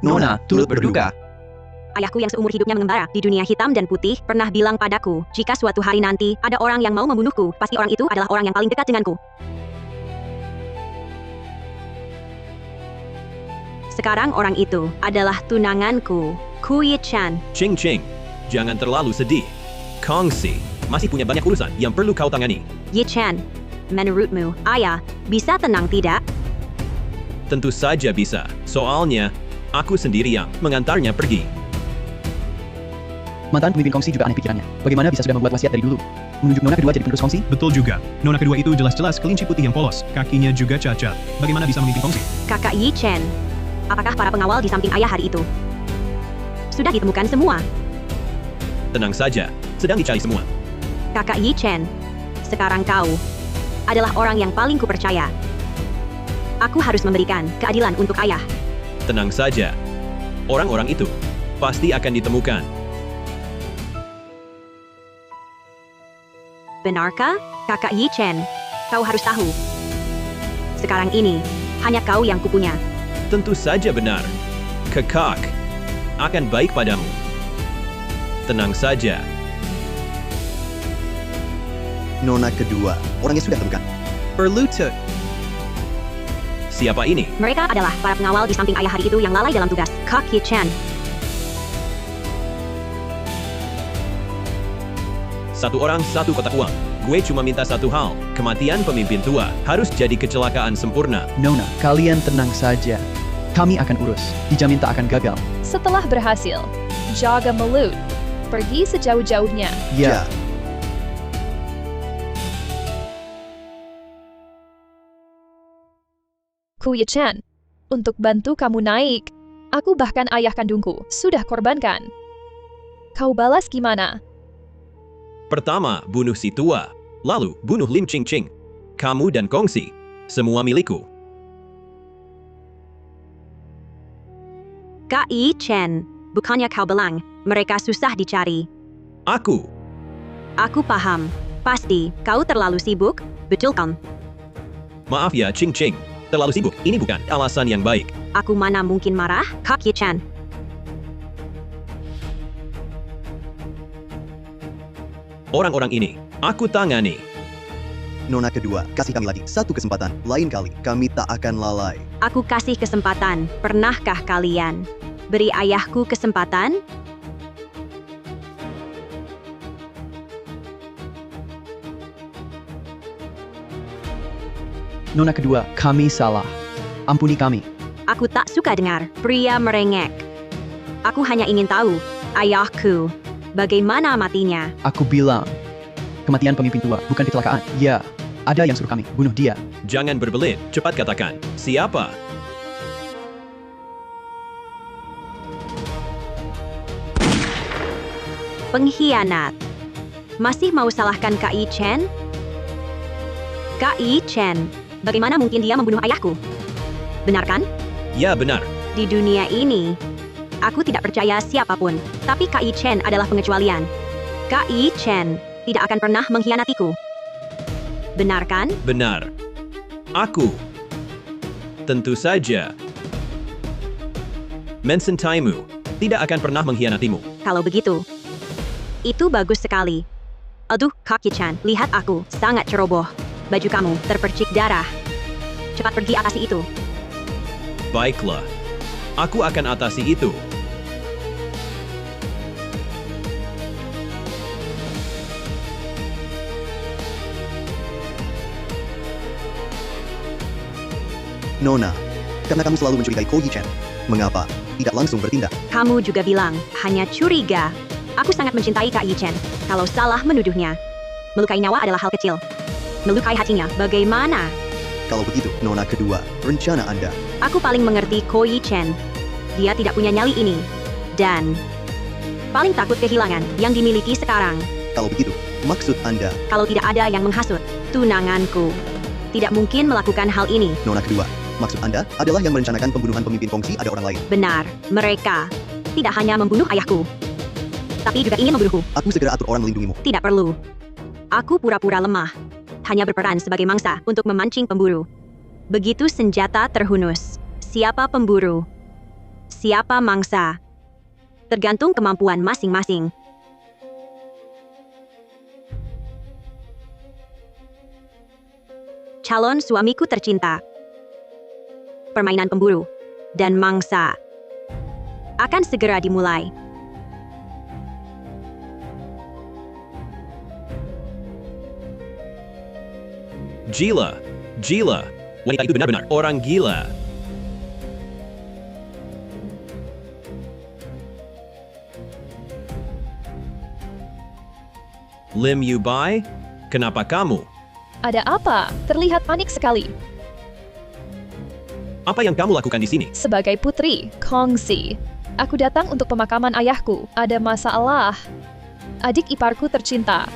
Nona turut berduka. Ayahku yang seumur hidupnya mengembara di dunia hitam dan putih pernah bilang padaku, jika suatu hari nanti ada orang yang mau membunuhku, pasti orang itu adalah orang yang paling dekat denganku. Sekarang orang itu adalah tunanganku, Ku Yi-chan. Ching Ching, jangan terlalu sedih. Kongsi masih punya banyak urusan yang perlu kau tangani. Yi-chan, menurutmu, ayah bisa tenang tidak? Tentu saja bisa, soalnya aku sendiri yang mengantarnya pergi. Mantan pemimpin kongsi juga aneh pikirannya. Bagaimana bisa sudah membuat wasiat dari dulu? Menunjuk nona kedua jadi penerus kongsi? Betul juga. Nona kedua itu jelas-jelas kelinci putih yang polos. Kakinya juga cacat. Bagaimana bisa memimpin kongsi? Kakak Yi-chan, apakah para pengawal di samping ayah hari itu sudah ditemukan semua? Tenang saja, sedang dicari semua. Kakak Yi-chan, sekarang kau adalah orang yang paling kupercaya. Aku harus memberikan keadilan untuk ayah. Tenang saja, orang-orang itu pasti akan ditemukan. Benarkah, Kakak Yi-chan? Kau harus tahu. Sekarang ini, hanya kau yang kupunya. Tentu saja benar. Kekak akan baik padamu. Tenang saja. Nona kedua, orangnya sudah temukan. Berlutut. Siapa ini? Mereka adalah para pengawal di samping ayah hari itu yang lalai dalam tugas. Kak Yi-chan. Satu orang, satu kotak uang. Gue cuma minta satu hal. Kematian pemimpin tua harus jadi kecelakaan sempurna. Nona, kalian tenang saja. Kami akan urus. Dijamin tak akan gagal. Setelah berhasil, jaga mulut. Pergi sejauh-jauhnya. Ya. Ku Yi-chan, untuk bantu kamu naik, aku bahkan ayah kandungku sudah korbankan. Kau balas gimana? Pertama, bunuh si tua. Lalu, bunuh Lim Ching Ching. Kamu dan Kongsi, semua milikku. Kak Yi-chan, bukannya kau bilang mereka susah dicari? Aku Paham. Pasti, kau terlalu sibuk, betul kan? Maaf ya, Ching Ching. Terlalu sibuk, ini bukan alasan yang baik. Aku mana mungkin marah, Kak Yi-chan. Orang-orang ini, aku tangani. Nona kedua, kasih kami lagi satu kesempatan. Lain kali, kami tak akan lalai. Aku kasih kesempatan. Pernahkah kalian beri ayahku kesempatan? Nona kedua, kami salah. Ampuni kami. Aku tak suka dengar pria merengek. Aku hanya ingin tahu, ayahku, bagaimana matinya? Aku bilang, kematian pemimpin tua bukan kecelakaan. Ya, ada yang suruh kami bunuh dia. Jangan berbelit, cepat katakan. Siapa? Pengkhianat. Masih mau salahkan Kak Yi-chan? Kak Yi-chan, bagaimana mungkin dia membunuh ayahku? Benar kan? Ya benar. Di dunia ini, aku tidak percaya siapapun, tapi Kak Yi-chan adalah pengecualian. Kak Yi-chan tidak akan pernah mengkhianatiku. Benar kan? Benar. Aku. Tentu saja. Mensentaimu tidak akan pernah mengkhianatimu. Kalau begitu, itu bagus sekali. Aduh, Kak Yi-chan, lihat aku, sangat ceroboh. Baju kamu terpercik darah. Cepat pergi atasi itu. Baiklah. Aku akan atasi itu. Nona, karena kamu selalu mencurigai Ko Yi-chan. Mengapa tidak langsung bertindak? Kamu juga bilang, hanya curiga. Aku sangat mencintai Kak Yi-chan. Kalau salah menuduhnya, melukai nyawa adalah hal kecil. Melukai hatinya, bagaimana? Kalau begitu, Nona kedua, rencana Anda. Aku paling mengerti Ko Yi-chan. Dia tidak punya nyali ini. Dan paling takut kehilangan yang dimiliki sekarang. Kalau begitu, maksud Anda, Kalau tidak ada yang menghasut, tunanganku tidak mungkin melakukan hal ini. Nona kedua, maksud Anda adalah yang merencanakan pembunuhan pemimpin kongsi ada orang lain. Benar, mereka tidak hanya membunuh ayahku, tapi juga ingin membunuhku. Aku segera atur orang melindungimu. Tidak perlu. Aku pura-pura lemah. Hanya berperan sebagai mangsa untuk memancing pemburu. Begitu senjata terhunus. Siapa pemburu? siapa mangsa. Tergantung kemampuan masing-masing. Calon suamiku tercinta. Permainan pemburu dan mangsa akan segera dimulai. Gila, gila. Wanita itu benar-benar orang gila. Lim Yubai, kenapa kamu? Ada apa? Terlihat panik sekali. Apa yang kamu lakukan di sini? Sebagai putri, Kongsi. Aku datang untuk pemakaman ayahku. Ada masalah. Adik iparku tercinta.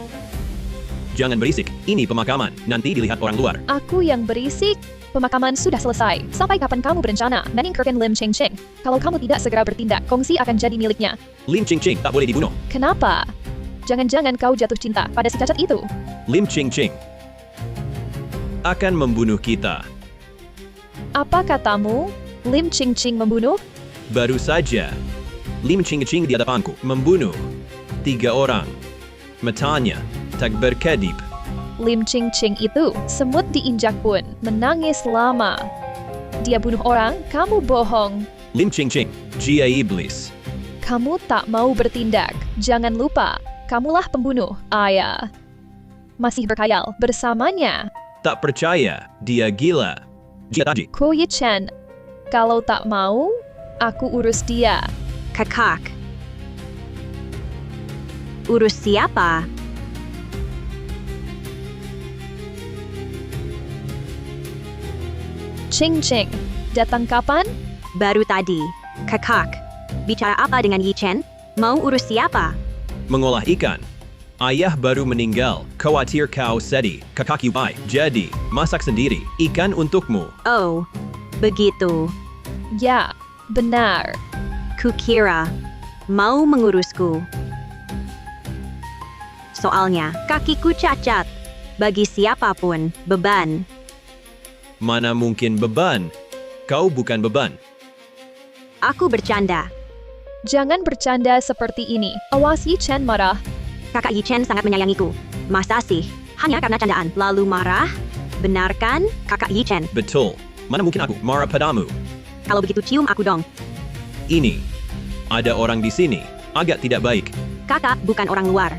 Jangan berisik, ini pemakaman, nanti dilihat orang luar. Aku yang berisik. Pemakaman sudah selesai. Sampai kapan kamu berencana meninggalkan Lim Ching Ching? Kalau kamu tidak segera bertindak, Kongsi akan jadi miliknya. Lim Ching Ching tak boleh dibunuh. Kenapa? Jangan-jangan kau jatuh cinta pada si cacat itu? Lim Ching Ching akan membunuh kita. Apa katamu? Lim Ching Ching membunuh? Baru saja, Lim Ching Ching di hadapanku membunuh 3 orang. Matanya tak berkedip. Lim Ching Ching itu semut diinjak pun menangis lama. Dia bunuh orang, kamu bohong. Lim Ching Ching, jia iblis. Kamu tak mau bertindak. Jangan lupa, kamulah pembunuh, ayah. Masih berkhayal bersamanya. Tak percaya, dia gila. Jia taji. Ko Ye Chen, kalau tak mau, aku urus dia. Kakak. Urus siapa? Ching Ching, datang kapan? Baru tadi. Kakak. Bicara apa dengan Yi Chen? Mau urus siapa? Mengolah ikan. Ayah baru meninggal, khawatir kau sedih, kakak Yubai. Jadi, masak sendiri, ikan untukmu. Oh, begitu. Ya, benar. Kukira mau mengurusku. Soalnya, kakiku cacat. Bagi siapapun, beban. Mana mungkin beban? Kau bukan beban. Aku bercanda. Jangan bercanda seperti ini. Awas Yi Chen marah. Kakak Yi Chen sangat menyayangiku. Masa sih? Hanya karena candaan, lalu marah? Benarkan, Kakak Yi Chen? Betul. Mana mungkin aku marah padamu? Kalau begitu cium aku dong. Ini. Ada orang di sini. Agak tidak baik. Kakak bukan orang luar.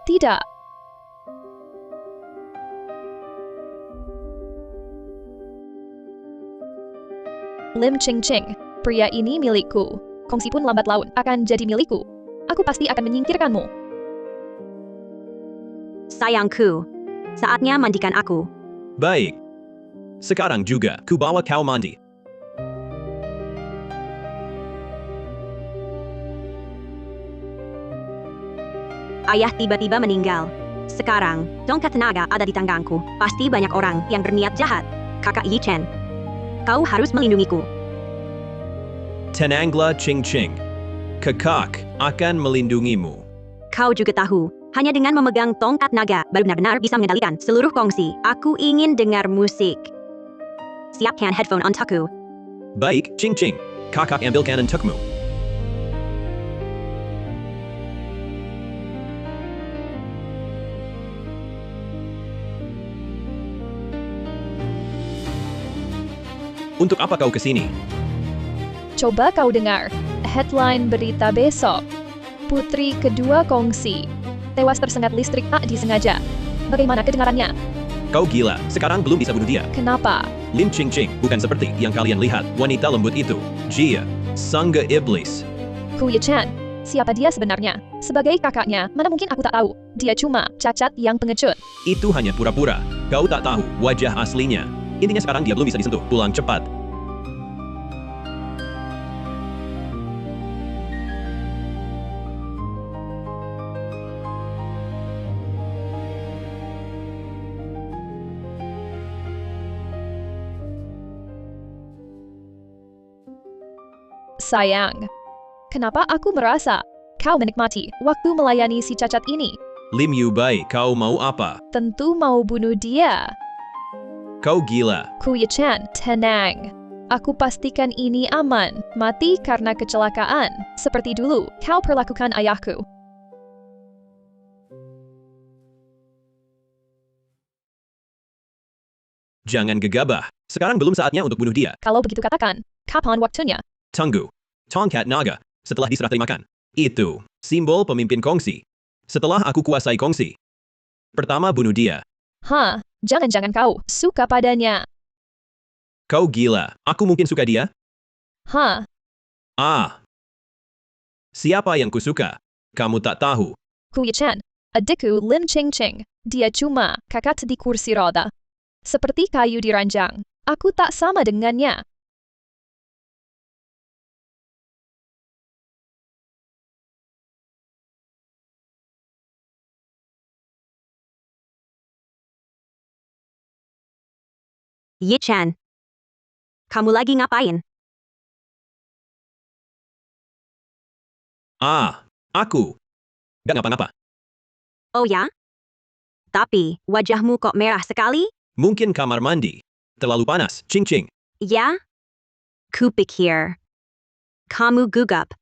Tidak. Lim Ching Ching, pria ini milikku. Kongsi pun lambat laun akan jadi milikku. Aku pasti akan menyingkirkanmu. Sayangku, saatnya mandikan aku. Baik. Sekarang juga, ku bawa kau mandi. Ayah tiba-tiba meninggal. Sekarang, tongkat tenaga ada di tanganku. Pasti banyak orang yang berniat jahat. Kakak Yi Chen, kau harus melindungiku. Tenanglah Ching Ching. Kakak akan melindungimu. Kau juga tahu, hanya dengan memegang tongkat naga, baru benar-benar bisa mengendalikan seluruh kongsi. Aku ingin dengar musik. Siapkan headphone untukku. Baik, Ching Ching. Kakak ambilkan untukmu. Untuk apa kau kesini? Coba kau dengar. Headline berita besok. Putri kedua Kongsi tewas tersengat listrik tak disengaja. Bagaimana kedengarannya? Kau gila, sekarang belum bisa bunuh dia. Kenapa? Lim Ching Ching bukan seperti yang kalian lihat. Wanita lembut itu. Jia, sangga iblis. Ku Ye Chen, siapa dia sebenarnya? Sebagai kakaknya, mana mungkin aku tak tahu. Dia cuma cacat yang pengecut. Itu hanya pura-pura. Kau tak tahu wajah aslinya. Intinya sekarang dia belum bisa disentuh. Pulang cepat. Sayang, kenapa aku merasa Kau menikmati waktu melayani si cacat ini. Lim Yu Bai, kau mau apa? Tentu mau bunuh dia. Kau gila. Kuya-chan, tenang. Aku pastikan ini aman. Mati karena kecelakaan. Seperti dulu, kau perlakukan ayahku. Jangan gegabah. Sekarang belum saatnya untuk bunuh dia. Kalau begitu katakan, kapan waktunya? Tunggu. Tongkat naga. Setelah diserah terimakan. Itu simbol pemimpin kongsi. Setelah aku kuasai kongsi. Pertama bunuh dia. Hah, jangan-jangan kau suka padanya. Kau gila. Aku mungkin suka dia? Hah, Ah. Siapa yang kusuka? Kamu tak tahu. Kuya-chan, adikku Lim Ching Ching. Dia cuma kakak di kursi roda. Seperti kayu diranjang. Aku tak sama dengannya. Yi-chan. Kamu lagi ngapain? Ah. Aku. Gak ngapa-ngapa. Oh ya? Tapi, wajahmu kok merah sekali? Mungkin kamar mandi. Terlalu panas. Ching ching. Ya? Kupikir. Kamu gugup.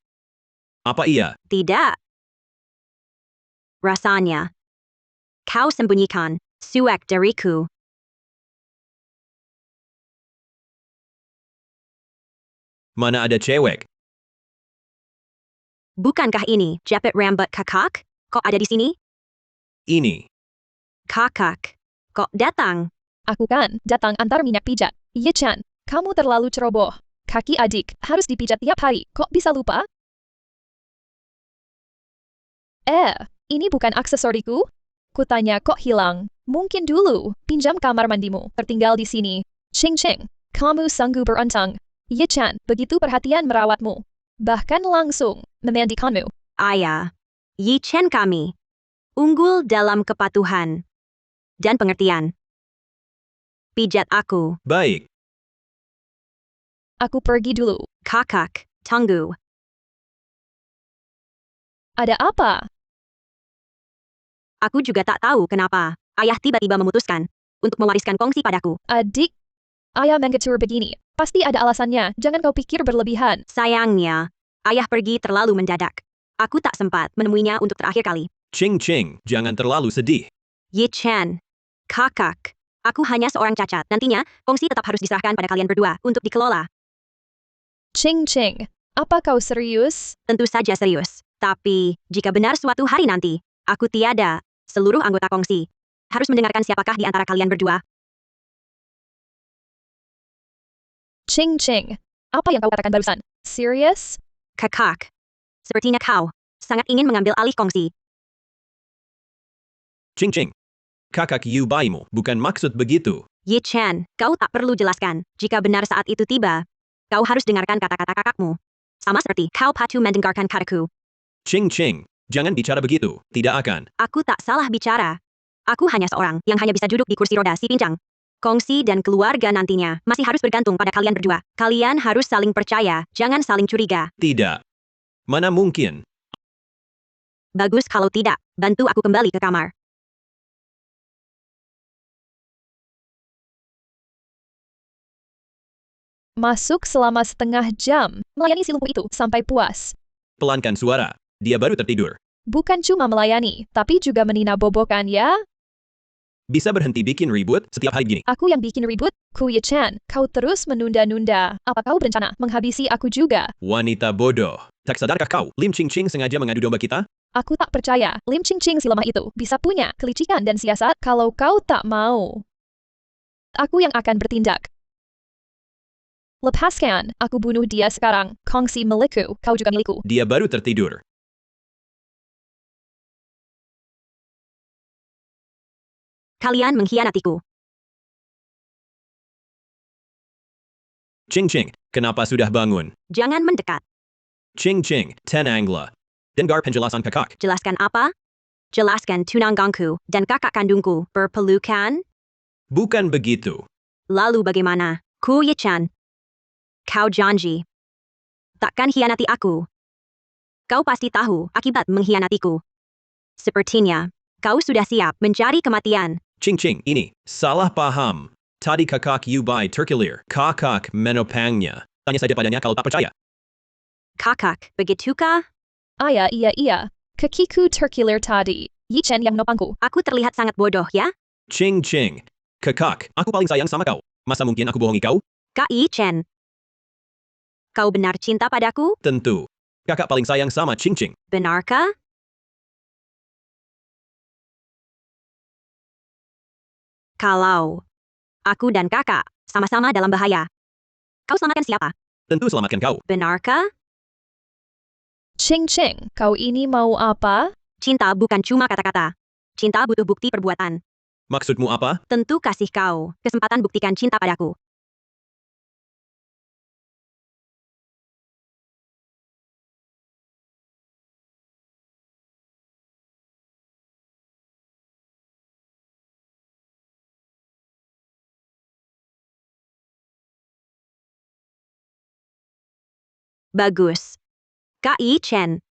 Apa iya? Tidak. Rasanya. Kau sembunyikan suek dariku. Mana ada cewek? Bukankah ini jepit rambut kakak? Kok ada di sini? Ini. Kakak. Kok datang? Aku kan datang antar minyak pijat. Yi-chan, kamu terlalu ceroboh. Kaki adik harus dipijat tiap hari. Kok bisa lupa? Ini bukan aksesoriku? Kutanya kok hilang. Mungkin dulu, pinjam kamar mandimu. Tertinggal di sini. Ching Ching, kamu sanggup beruntung. Yi-chan, begitu perhatian merawatmu. Bahkan langsung memandikanmu. Ayah. Yi-chen kami. Unggul dalam kepatuhan. Dan pengertian. Pijat aku. Baik. Aku pergi dulu. Kakak. Tunggu. Ada apa? Aku juga tak tahu kenapa. Ayah tiba-tiba memutuskan untuk mewariskan kongsi padaku. Adik, ayah mengatur begini. Pasti ada alasannya. Jangan kau pikir berlebihan. Sayangnya, ayah pergi terlalu mendadak. Aku tak sempat menemuinya untuk terakhir kali. Ching ching. Jangan terlalu sedih. Yi-chen. Kakak. Aku hanya seorang cacat. Nantinya, kongsi tetap harus diserahkan pada kalian berdua untuk dikelola. Ching Ching, apa kau serius? Tentu saja serius. Tapi, jika benar suatu hari nanti, aku tiada, seluruh anggota kongsi harus mendengarkan siapakah di antara kalian berdua. Ching Ching, apa yang kau katakan barusan? Serius? Kakak. Sepertinya kau sangat ingin mengambil alih kongsi. Ching ching. Kakak Yu Baimu. Bukan maksud begitu. Yi-chan, kau tak perlu jelaskan. Jika benar saat itu tiba, kau harus dengarkan kata-kata kakakmu. Sama seperti kau patut mendengarkan kataku. Ching ching. Jangan bicara begitu. Tidak akan. Aku tak salah bicara. Aku hanya seorang yang hanya bisa duduk di kursi roda si pincang. Kongsi dan keluarga nantinya masih harus bergantung pada kalian berdua. Kalian harus saling percaya, jangan saling curiga. Tidak. Mana mungkin. Bagus kalau tidak, bantu aku kembali ke kamar. Masuk selama setengah jam, melayani si lumpuh itu sampai puas. Pelankan suara. Dia baru tertidur. Bukan cuma melayani, tapi juga menina bobokan ya? Bisa berhenti bikin ribut setiap hari gini. Aku yang bikin ribut? Kuya-chan, kau terus menunda-nunda. Apa kau berencana menghabisi aku juga? Wanita bodoh. Tak sadarkah kau? Lim Ching Ching sengaja mengadu domba kita? Aku tak percaya Lim Ching Ching si lemah itu bisa punya kelicikan dan siasat kalau kau tak mau. Aku yang akan bertindak. Lepaskan, aku bunuh dia sekarang. Kongsi milikku, kau juga milikku. Dia baru tertidur. Kalian mengkhianatiku. Ching Ching, kenapa sudah bangun? Jangan mendekat. Ching Ching, tenanglah. Dengar penjelasan kakak. Jelaskan apa? Jelaskan tunanganku dan kakak kandungku berpelukan? Bukan begitu. Lalu bagaimana? Kuya-chan. Kau janji. Takkan hianati aku. Kau pasti tahu akibat mengkhianatiku. Sepertinya, kau sudah siap mencari kematian. Ching Ching, ini salah paham. Tadi kakak Yubai terkilir. Kakak menopangnya. Tanya saja padanya kalau tak percaya. Kakak, begitukah? Iya. Kakiku terkilir tadi. Yi Chen yang nopangku. Aku terlihat sangat bodoh, ya? Ching Ching. Kakak, aku paling sayang sama kau. Masa mungkin aku bohongi kau? Kak Yi Chen. Kau benar cinta padaku? Tentu. Kakak paling sayang sama Ching Ching. Benarkah? Kalau aku dan kakak sama-sama dalam bahaya, kau selamatkan siapa? Tentu selamatkan kau. Benarkah? Ching Ching, kau ini mau apa? Cinta bukan cuma kata-kata. Cinta butuh bukti perbuatan. Maksudmu apa? Tentu kasih kau kesempatan buktikan cinta padaku. Bagus. Kak Yi Chen.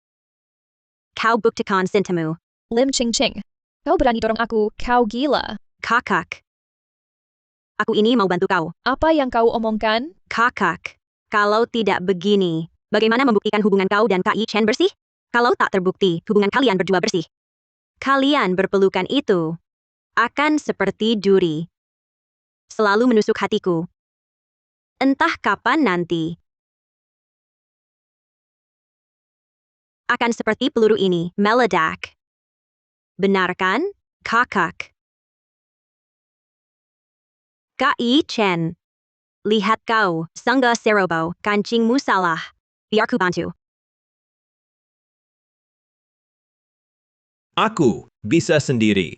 Kau buktikan cintamu. Lim Ching Ching. Kau berani dorong aku, kau gila. Kakak. Aku ini mau bantu kau. Apa yang kau omongkan? Kakak. Kalau tidak begini, bagaimana membuktikan hubungan kau dan Kak Yi Chen bersih? Kalau tak terbukti, hubungan kalian berdua bersih. Kalian berpelukan itu akan seperti duri. Selalu menusuk hatiku. Entah kapan nanti. Akan seperti peluru ini, meledak. Benar kan, kakak? Kak Yi Chen. Lihat kau, Sangga Serobo, kancingmu salah. Biar ku bantu. Aku bisa sendiri.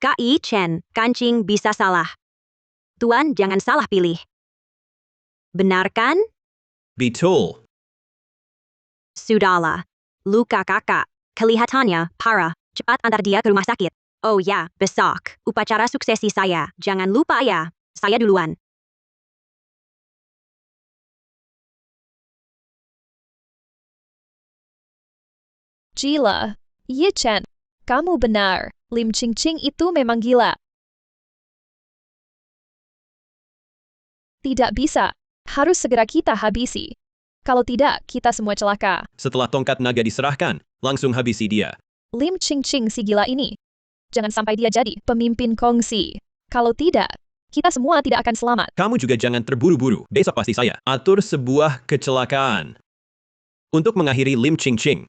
Kak Yi Chen, kancing bisa salah. Tuan jangan salah pilih. Benar kan? Betul. Sudahlah. Luka kakak. Kelihatannya parah. Cepat antar dia ke rumah sakit. Oh ya, besok. Upacara suksesi saya. Jangan lupa ya. Saya duluan. Gila. Yi Chen. Kamu benar. Lim Ching Ching itu memang gila. Tidak bisa. Harus segera kita habisi. Kalau tidak, kita semua celaka. Setelah tongkat naga diserahkan, langsung habisi dia. Lim Ching Ching si gila ini. Jangan sampai dia jadi pemimpin kongsi. Kalau tidak, kita semua tidak akan selamat. Kamu juga jangan terburu-buru. Besok pasti saya atur sebuah kecelakaan. Untuk mengakhiri Lim Ching Ching.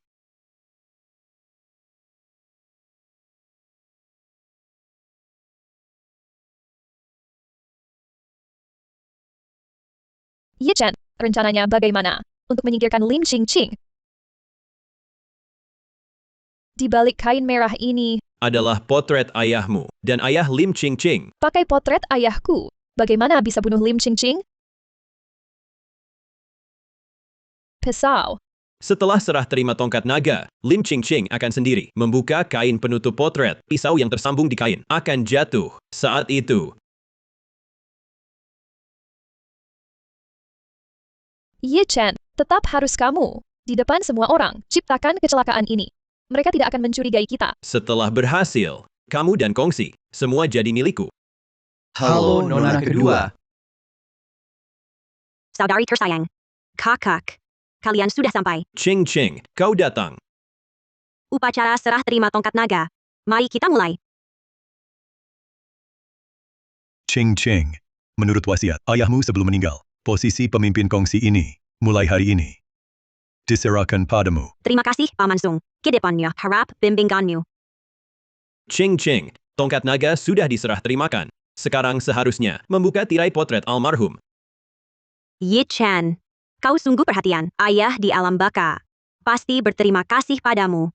Yi Chen, rencananya bagaimana untuk menyingkirkan Lim Ching Ching? Di balik kain merah ini, Adalah potret ayahmu dan ayah Lim Ching Ching. pakai potret ayahku. Bagaimana bisa bunuh Lim Ching Ching? Pisau. Setelah serah terima tongkat naga, Lim Ching Ching akan sendiri membuka kain penutup potret. Pisau yang tersambung di kain akan jatuh. Saat itu, Yi Chen, tetap harus kamu. Di depan semua orang, ciptakan kecelakaan ini. Mereka tidak akan mencurigai kita. setelah berhasil, kamu dan Kongsi semua jadi milikku. Halo, Nona kedua. Saudari tersayang. Kakak. Kalian sudah sampai. Ching Ching, kau datang. Upacara serah terima tongkat naga. Mari kita mulai. Ching Ching. Menurut wasiat ayahmu sebelum meninggal, posisi pemimpin kongsi ini, mulai hari ini, diserahkan padamu. Terima kasih, Paman Sung. Kedepannya, harap bimbinganmu. Ching Ching, tongkat naga sudah diserah terimakan. Sekarang seharusnya membuka tirai potret almarhum. Yi Chen. Kau sungguh perhatian. Ayah di alam baka. Pasti berterima kasih padamu.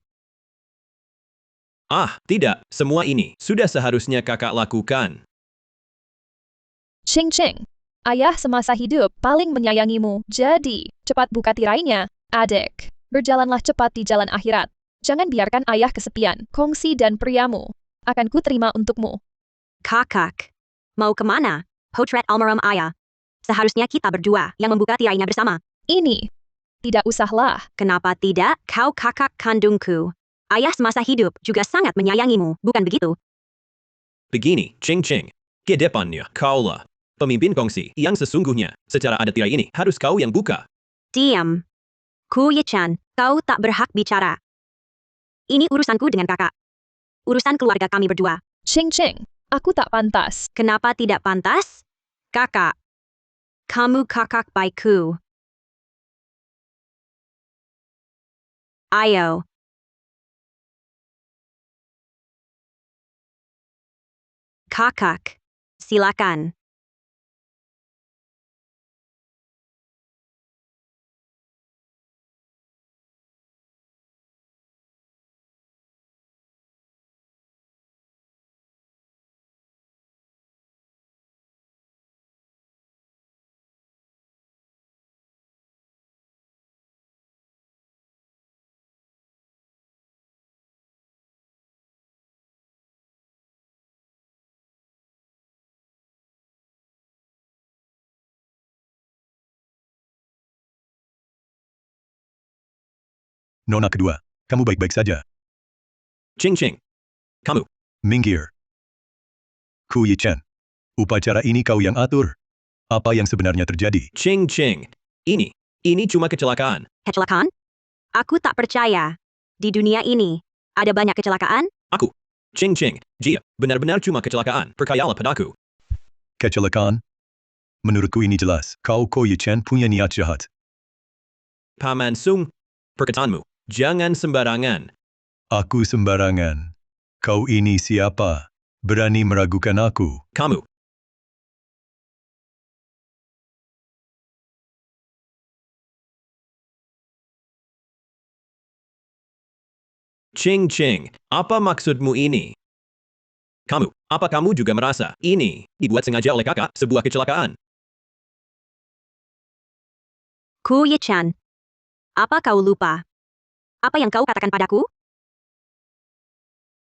Ah, tidak. Semua ini sudah seharusnya kakak lakukan. Ching Ching, ayah semasa hidup paling menyayangimu. Jadi, cepat buka tirainya, adik. Berjalanlah cepat di jalan akhirat. Jangan biarkan ayah kesepian. Kongsi dan priamu akan kuterima untukmu. Kakak. Mau kemana? Potret almarhum ayah. Seharusnya kita berdua yang membuka tirainya bersama. Ini Tidak usahlah. Kenapa tidak? Kau kakak kandungku. Ayah semasa hidup juga sangat menyayangimu, bukan begitu? Begini, Ching Ching. Ke depannya, kaulah pemimpin kongsi yang sesungguhnya. Secara adat tirai ini, harus kau yang buka. Diam. Ku Ye-chan, kau tak berhak bicara. Ini urusanku dengan kakak. Urusan keluarga kami berdua. Ching Ching, aku tak pantas. Kenapa tidak pantas? Kakak. Kamu kakak baikku. Ayo. Kakak. Silakan. Nona kedua, kamu baik-baik saja. Ching Ching. Kamu. Minggir. Ku Ye-chan. Upacara ini kau yang atur. Apa yang sebenarnya terjadi? Ching Ching. Ini cuma kecelakaan. Kecelakaan? Aku tak percaya. Di dunia ini, ada banyak kecelakaan? Ching Ching. Jia, benar-benar cuma kecelakaan. Percayalah padaku. Kecelakaan? Menurutku ini jelas. Kau Ko Ye-chan punya niat jahat. Paman Sung. Perkataanmu. Jangan sembarangan. Aku sembarangan. Kau ini siapa? Berani meragukan aku. Kamu. Ching Ching, apa maksudmu ini? Apa kamu juga merasa ini dibuat sengaja oleh kakak sebuah kecelakaan? Ku Ye-chan. Apa kau lupa? Apa yang kau katakan padaku?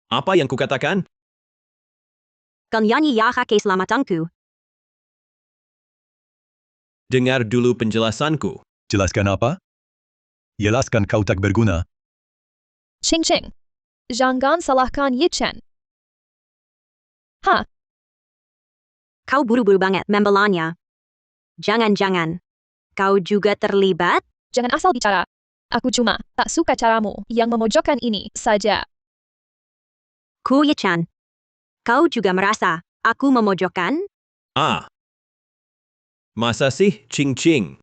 Apa yang kukatakan? Kenyanyi Yaha keselamatanku. Dengar dulu penjelasanku. Jelaskan apa? Jelaskan kau tak berguna. Ching Ching. Jangan salahkan Ye-chan. Kau buru-buru banget membelanya. Jangan-jangan. Kau juga terlibat? Jangan asal bicara. Aku cuma tak suka caramu yang memojokkan ini saja. Ku Ye-chan. Kau juga merasa aku memojokkan? Ah. Masa sih, Ching Ching?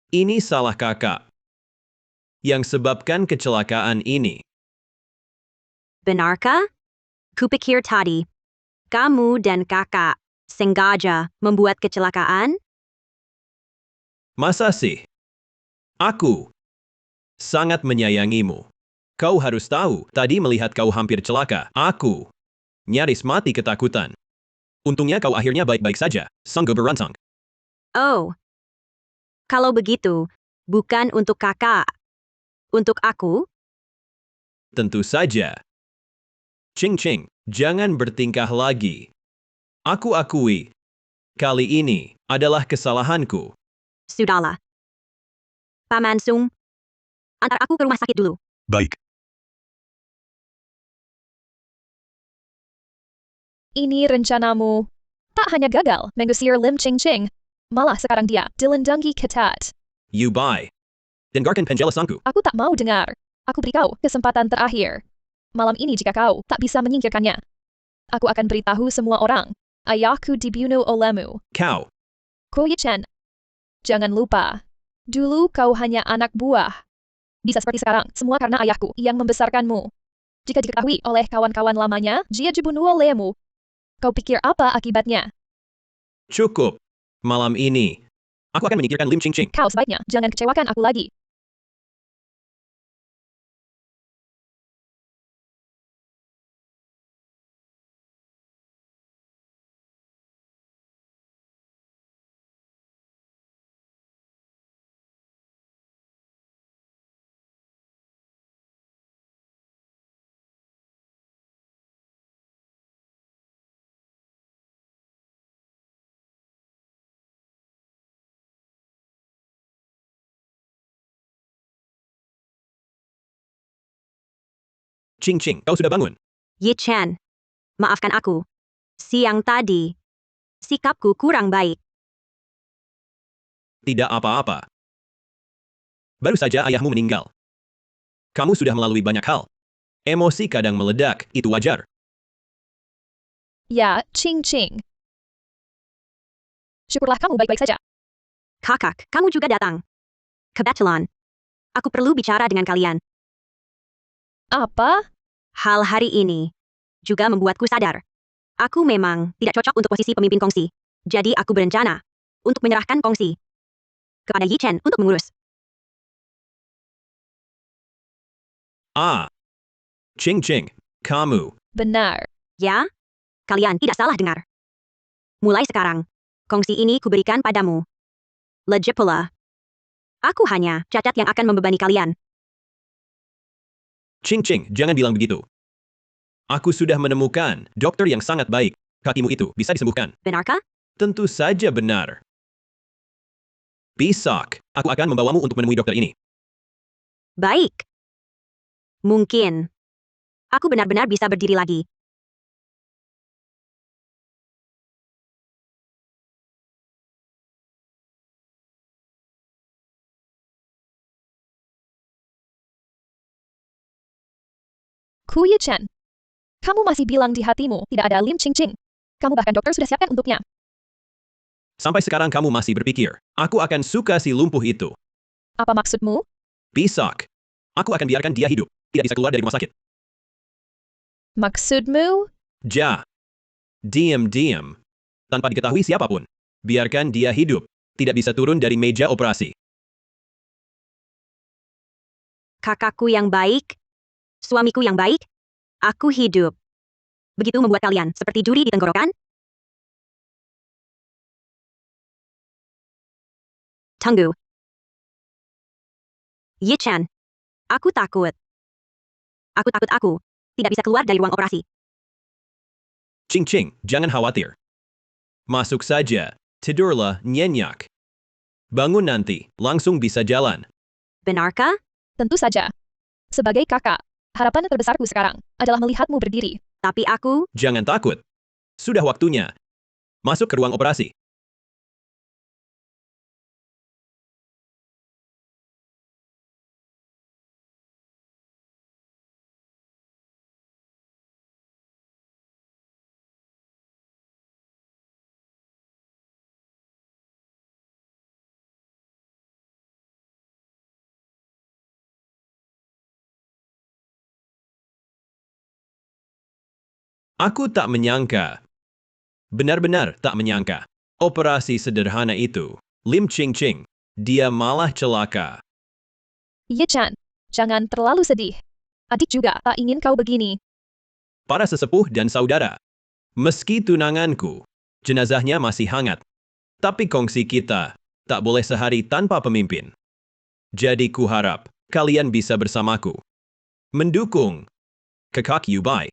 Ini salah kakak. Yang sebabkan kecelakaan ini. Benarkah? Kupikir tadi, kamu dan kakak sengaja membuat kecelakaan? Masa sih? Aku sangat menyayangimu. Kau harus tahu, tadi melihat kau hampir celaka, aku nyaris mati ketakutan. Untungnya kau akhirnya baik-baik saja, sanggup berontak. Oh. Kalau begitu, bukan untuk kakak. Untuk aku? Tentu saja. Ching Ching, jangan bertingkah lagi. Aku akui, kali ini adalah kesalahanku. Sudahlah. Paman Sung, antar aku ke rumah sakit dulu. Baik. Ini rencanamu. Tak hanya gagal mengusir Lim Ching Ching, malah sekarang dia dilendangi ketat. You buy. Dengarkan penjelasanku. Aku tak mau dengar. Aku beri kau kesempatan terakhir. Malam ini jika kau tak bisa menyingkirkannya, aku akan beritahu semua orang. Ayahku dibunuh olehmu. Kau. Ko Ye-chan. Jangan lupa. Dulu kau hanya anak buah. Bisa seperti sekarang, semua karena ayahku yang membesarkanmu. Jika diketahui oleh kawan-kawan lamanya, dia dibunuh olehmu. Kau pikir apa akibatnya? Cukup. Malam ini, aku akan menyingkirkan Lim Ching Ching. Kau sebaiknya jangan kecewakan aku lagi. Ching Ching, kau sudah bangun? Yi Chen, maafkan aku. Siang tadi, sikapku kurang baik. Tidak apa-apa. Baru saja ayahmu meninggal. Kamu sudah melalui banyak hal. Emosi kadang meledak, itu wajar. Ya, Ching Ching. Syukurlah kamu baik-baik saja. Kakak, kamu juga datang. Kebetulan, aku perlu bicara dengan kalian. Apa? Hal hari ini juga membuatku sadar. Aku memang tidak cocok untuk posisi pemimpin kongsi. Jadi aku berencana untuk menyerahkan kongsi kepada Yi Chen untuk mengurus. Ah. Ching Ching, kamu. Benar. Ya, kalian tidak salah dengar. Mulai sekarang, kongsi ini kuberikan padamu. Lagi pula, aku hanya cacat yang akan membebani kalian. Ching Ching, jangan bilang begitu. Aku sudah menemukan dokter yang sangat baik. Kakimu itu bisa disembuhkan. Benarkah? Tentu saja benar. Besok, aku akan membawamu untuk menemui dokter ini. Baik. Mungkin aku benar-benar bisa berdiri lagi. Ku Yi Chen. Kamu masih bilang di hatimu tidak ada Lim Ching Ching. Kamu bahkan dokter sudah siapkan untuknya. Sampai sekarang kamu masih berpikir, aku akan suka si lumpuh itu. Apa maksudmu? Besok, aku akan biarkan dia hidup. Tidak bisa keluar dari rumah sakit. Maksudmu? Ja. Diam-diam. Tanpa diketahui siapapun. Biarkan dia hidup. Tidak bisa turun dari meja operasi. Kakakku yang baik, suamiku yang baik, aku hidup. Begitu membuat kalian seperti duri di tenggorokan? Tunggu. Yi Chen, aku takut. Aku takut aku tidak bisa keluar dari ruang operasi. Ching Ching, jangan khawatir. Masuk saja. Tidurlah nyenyak. Bangun nanti, langsung bisa jalan. Benarkah? Tentu saja. Sebagai kakak, harapan terbesarku sekarang adalah melihatmu berdiri. Tapi aku, Jangan takut. Sudah waktunya. Masuk ke ruang operasi. Aku tak menyangka. Benar-benar tak menyangka. Operasi sederhana itu. Lim Ching Ching. Dia malah celaka. Yi Chen, jangan terlalu sedih. Adik juga tak ingin kau begini. Para sesepuh dan saudara. Meski tunanganku, jenazahnya masih hangat. Tapi kongsi kita tak boleh sehari tanpa pemimpin. Jadi kuharap kalian bisa bersamaku. Mendukung Kakak Yubai.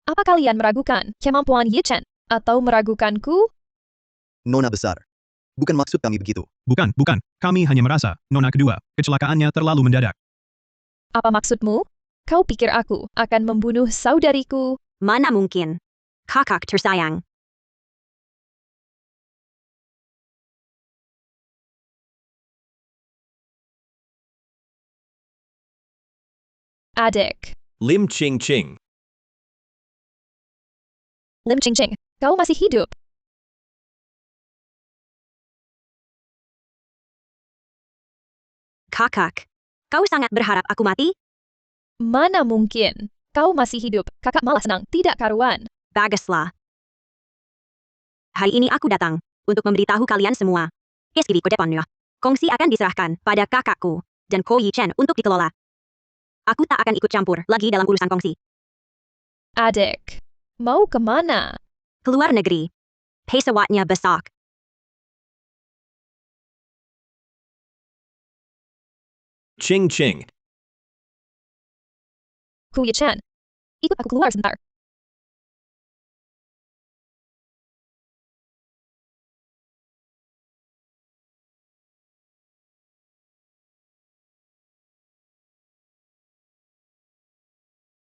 Apa kalian meragukan kemampuan Yi Chen? Atau meragukanku? Nona besar. Bukan maksud kami begitu. Bukan, bukan. Kami hanya merasa, nona kedua, kecelakaannya terlalu mendadak. Apa maksudmu? Kau pikir aku akan membunuh saudariku? mana mungkin. Kakak tersayang. Adik. Lim Ching Ching. Lim Ching Ching, kau masih hidup. Kakak, kau sangat berharap aku mati? Mana mungkin. Kau masih hidup, kakak malah senang, tidak karuan. Baguslah. Hari ini aku datang untuk memberitahu kalian semua. Eskidi ke depannya. Kongsi akan diserahkan pada kakakku dan Ko Yi Chen untuk dikelola. Aku tak akan ikut campur lagi dalam urusan kongsi. Adik, mau kemana? Keluar negeri. Pesawatnya besok. Ching Ching. Ku Yi Chen, ikut aku keluar sebentar.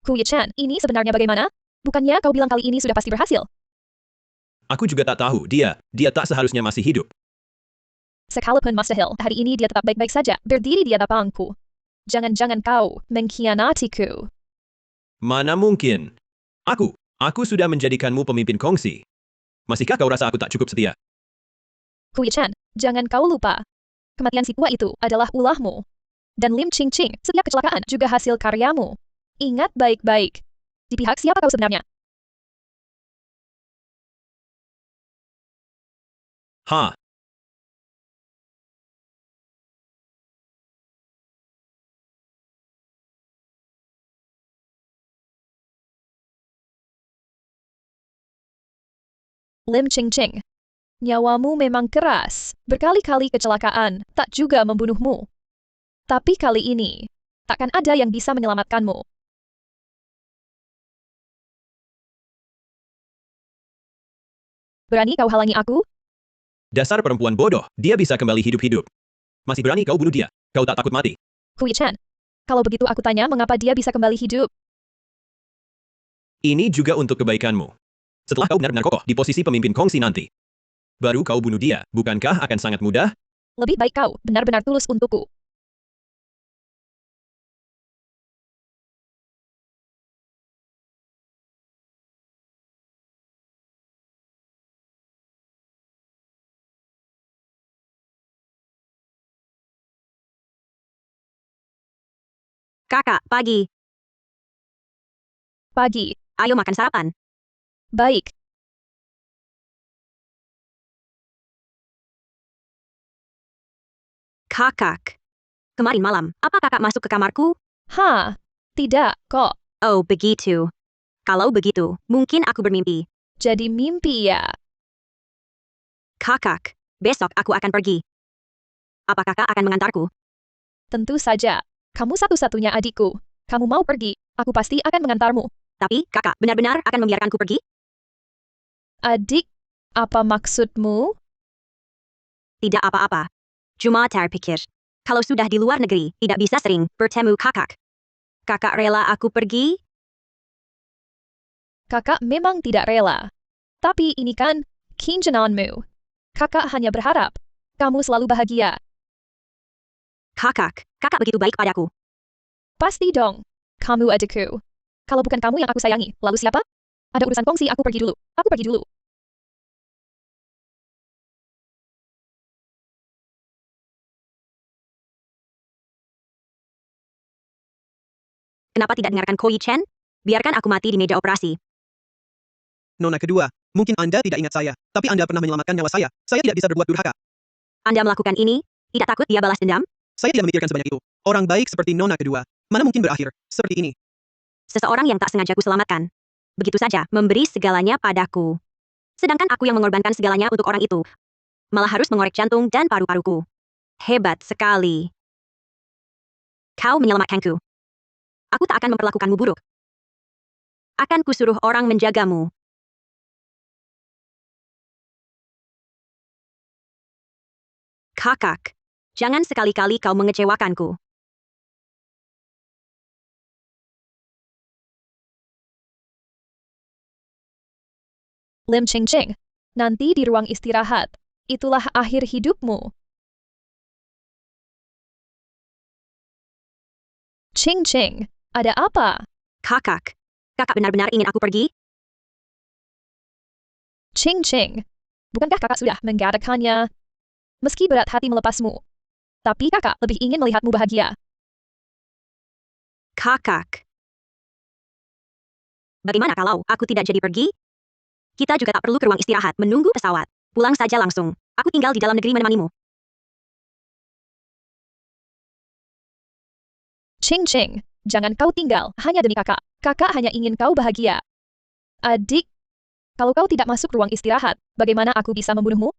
Kuya-chan, ini sebenarnya bagaimana? Bukannya kau bilang kali ini sudah pasti berhasil? Aku juga tak tahu, dia tak seharusnya masih hidup. Sekalipun mustahil, hari ini dia tetap baik-baik saja, berdiri di hadapanku. Jangan-jangan kau mengkhianatiku. Mana mungkin? Aku sudah menjadikanmu pemimpin kongsi. Masihkah kau rasa aku tak cukup setia? Kuya-chan, jangan kau lupa. Kematian si tua itu adalah ulahmu. Dan Lim Ching Ching, setiap kecelakaan juga hasil karyamu. Ingat baik-baik. Di pihak siapa kau sebenarnya? Ha, Lim Ching Ching. Nyawamu memang keras. Berkali-kali kecelakaan, tak juga membunuhmu. Tapi kali ini, takkan ada yang bisa menyelamatkanmu. Berani kau halangi aku? dasar perempuan bodoh, dia bisa kembali hidup-hidup. Masih berani kau bunuh dia? Kau tak takut mati? Kuya-chan. Kalau begitu aku tanya mengapa dia bisa kembali hidup. Ini juga untuk kebaikanmu. Setelah kau benar-benar kokoh di posisi pemimpin kongsi nanti, baru kau bunuh dia, bukankah akan sangat mudah? Lebih baik kau benar-benar tulus untukku. Kakak, pagi. Pagi. Ayo makan sarapan. Baik. Kakak. Kemarin malam, apa kakak masuk ke kamarku? Tidak, kok. Oh, begitu. Kalau begitu, mungkin aku bermimpi. Jadi mimpi ya. Kakak, besok aku akan pergi. Apa kakak akan mengantarku? Tentu saja. Kamu satu-satunya adikku. Kamu mau pergi, aku pasti akan mengantarmu. Tapi, kakak benar-benar akan membiarkanku pergi? Adik, apa maksudmu? Tidak apa-apa. Cuma terpikir. Kalau sudah di luar negeri, tidak bisa sering bertemu kakak. Kakak rela aku pergi? Kakak memang tidak rela. Tapi ini kan kinjananmu. Kakak hanya berharap kamu selalu bahagia. Kakak begitu baik padaku. Pasti dong. Kamu adikku. Kalau bukan kamu yang aku sayangi, lalu siapa? Ada urusan kongsi, aku pergi dulu. Aku pergi dulu. Kenapa tidak dengarkan Koi Chen? Biarkan aku mati di meja operasi. Nona kedua, mungkin Anda tidak ingat saya, tapi Anda pernah menyelamatkan nyawa saya. Saya tidak bisa berbuat durhaka. Anda melakukan ini? Tidak takut dia balas dendam? Saya tidak memikirkan sebanyak itu. Orang baik seperti Nona kedua, mana mungkin berakhir seperti ini? Seseorang yang tak sengaja kuselamatkan. Begitu saja, memberi segalanya padaku. Sedangkan aku yang mengorbankan segalanya untuk orang itu. Malah harus mengorek jantung dan paru-paruku. Hebat sekali. Kau menyelamatkanku. Aku tak akan memperlakukanmu buruk. Akan kusuruh orang menjagamu. Kakak, jangan sekali-kali kau mengecewakanku. Lim Ching Ching. Nanti di ruang istirahat. Itulah akhir hidupmu. Ching Ching. Ada apa? Kakak benar-benar ingin aku pergi? Ching Ching. Bukankah kakak sudah menggadaikannya? Meski berat hati melepasmu. Tapi kakak lebih ingin melihatmu bahagia. Kakak. Bagaimana kalau aku tidak jadi pergi? Kita juga tak perlu ke ruang istirahat menunggu pesawat. Pulang saja langsung. Aku tinggal di dalam negeri menemanimu. Ching Ching. Jangan kau tinggal hanya demi kakak. Kakak hanya ingin kau bahagia. Adik, kalau kau tidak masuk ruang istirahat, bagaimana aku bisa membunuhmu?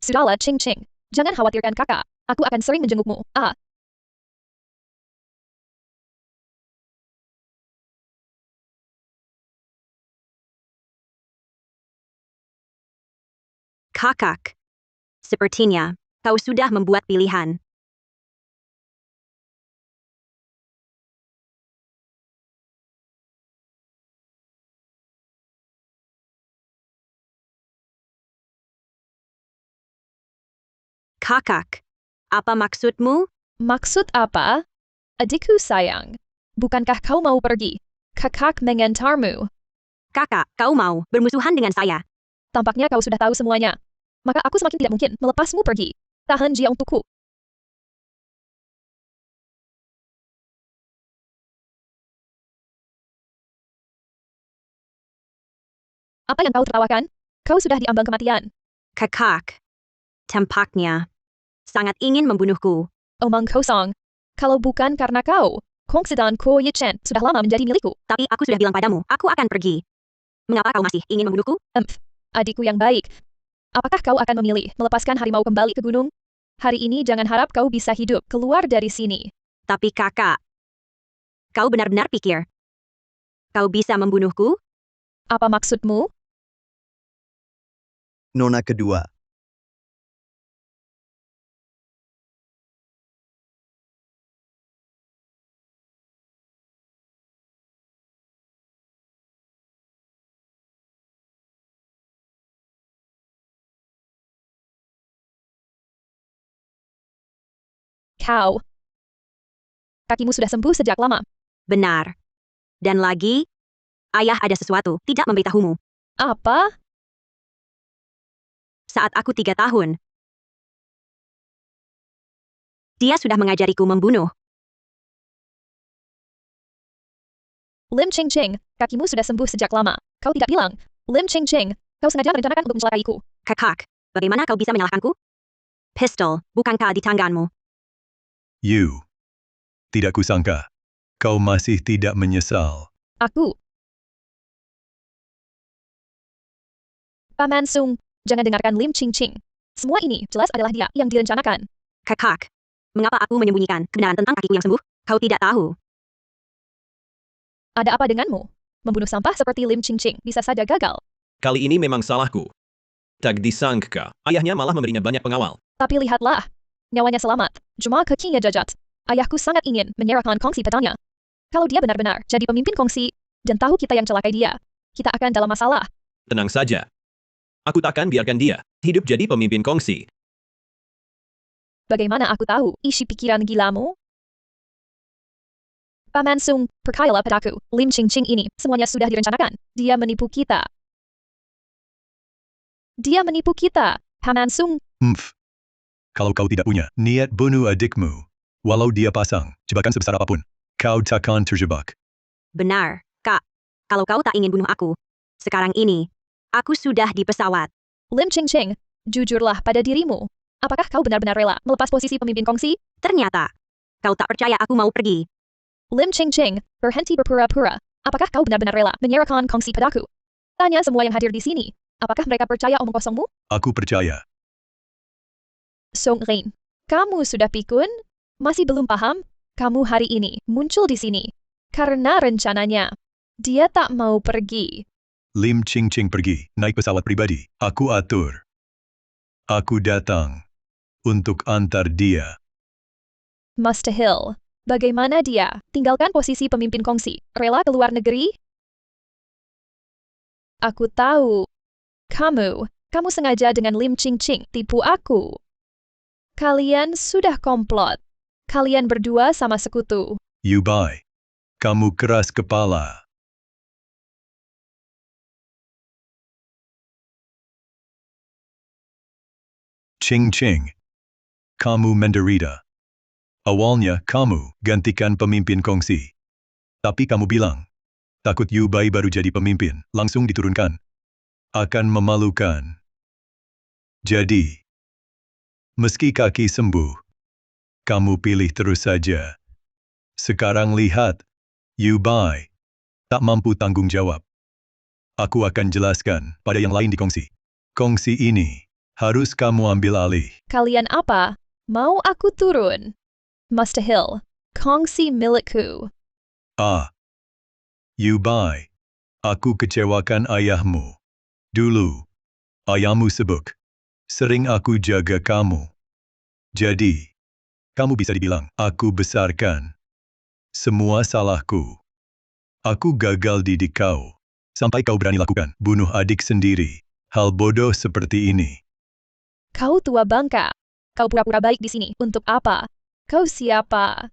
Sudahlah Ching Ching. Jangan khawatirkan kakak. Aku akan sering menjengukmu. Kakak. Sepertinya, kau sudah membuat pilihan. Kakak, apa maksudmu? Maksud apa? Adikku sayang, bukankah kau mau pergi? Kakak mengantarmu. Kakak, kau mau bermusuhan dengan saya. Tampaknya kau sudah tahu semuanya. Maka aku semakin tidak mungkin melepasmu pergi. Tahan dia untukku. Apa yang kau tertawakan? Kau sudah diambang kematian. Kakak, tampaknya sangat ingin membunuhku. Omong kosong. Kalau bukan karena kau, Kong Si dan Ko Ye Chen sudah lama menjadi milikku. Tapi aku sudah bilang padamu, aku akan pergi. Mengapa kau masih ingin membunuhku? Adikku yang baik. Apakah kau akan memilih melepaskan harimau kembali ke gunung? Hari ini jangan harap kau bisa hidup keluar dari sini. Tapi kakak, kau benar-benar pikir kau bisa membunuhku? Apa maksudmu? Nona kedua. Kau. Kakimu sudah sembuh sejak lama. Benar. Dan lagi, ayah ada sesuatu tidak memberitahumu. Apa? Saat aku 3 tahun, dia sudah mengajariku membunuh. Lim Ching Ching, kakimu sudah sembuh sejak lama. Kau tidak bilang. Lim Ching Ching, kau sengaja merencanakan untuk mencelakaiku. Kakak, bagaimana kau bisa menyalahkanku? Pistol, bukankah di tanganmu? You. Tidak kusangka. Kau masih tidak menyesal. Aku. Paman Sung, jangan dengarkan Lim Ching Ching. Semua ini jelas adalah dia yang direncanakan. Kakak, mengapa aku menyembunyikan kebenaran tentang kakiku yang sembuh? Kau tidak tahu. Ada apa denganmu? Membunuh sampah seperti Lim Ching Ching bisa saja gagal. Kali ini memang salahku. Tak disangka, ayahnya malah memberinya banyak pengawal. Tapi lihatlah. Nyawanya selamat. Cuma kakinya jajat. Ayahku sangat ingin menyerahkan Kongsi padanya. Kalau dia benar-benar jadi pemimpin Kongsi, dan tahu kita yang celakai dia, kita akan dalam masalah. Tenang saja. Aku takkan biarkan dia hidup jadi pemimpin kongsi. Bagaimana aku tahu isi pikiran gilamu? Paman Sung, percayalah padaku, Lim Ching Ching ini semuanya sudah direncanakan. Dia menipu kita. Dia menipu kita, Paman Sung. Kalau kau tidak punya niat bunuh adikmu, walau dia pasang jebakan sebesar apapun, kau takkan terjebak. Benar, Kak. Kalau kau tak ingin bunuh aku, sekarang ini, aku sudah di pesawat. Lim Ching Ching, jujurlah pada dirimu. Apakah kau benar-benar rela melepas posisi pemimpin kongsi? Ternyata, kau tak percaya aku mau pergi. Lim Ching Ching, berhenti berpura-pura. Apakah kau benar-benar rela menyerahkan kongsi padaku? Tanya semua yang hadir di sini. Apakah mereka percaya omong kosongmu? Aku percaya. Song Rin, kamu sudah pikun? Masih belum paham? Kamu hari ini muncul di sini. Karena rencananya, dia tak mau pergi. Lim Ching Ching pergi, naik pesawat pribadi. Aku atur. Aku datang untuk antar dia. Mustahil. Bagaimana dia tinggalkan posisi pemimpin kongsi, rela ke luar negeri? Aku tahu. Kamu sengaja dengan Lim Ching Ching tipu aku. Kalian sudah komplot. Kalian berdua sama sekutu. You Bai. Kamu keras kepala. Ching Ching. Kamu menderita. Awalnya kamu gantikan pemimpin kongsi. Tapi kamu bilang, takut Yu Bai baru jadi pemimpin, langsung diturunkan. Akan memalukan. Jadi, meski kaki sembuh, kamu pilih terus saja. Sekarang lihat, Yu Bai tak mampu tanggung jawab. Aku akan jelaskan pada yang lain di kongsi. Kongsi ini harus kamu ambil alih. Kalian apa? Mau aku turun? Mustahil. Kongsi milikku. Yu Bai, aku kecewakan ayahmu. Dulu, ayahmu sibuk. Sering aku jaga kamu. Jadi, kamu bisa dibilang, aku besarkan. Semua salahku. Aku gagal didik kau. Sampai kau berani lakukan, bunuh adik sendiri. Hal bodoh seperti ini. Kau tua bangka. Kau pura-pura baik di sini. Untuk apa? Kau siapa?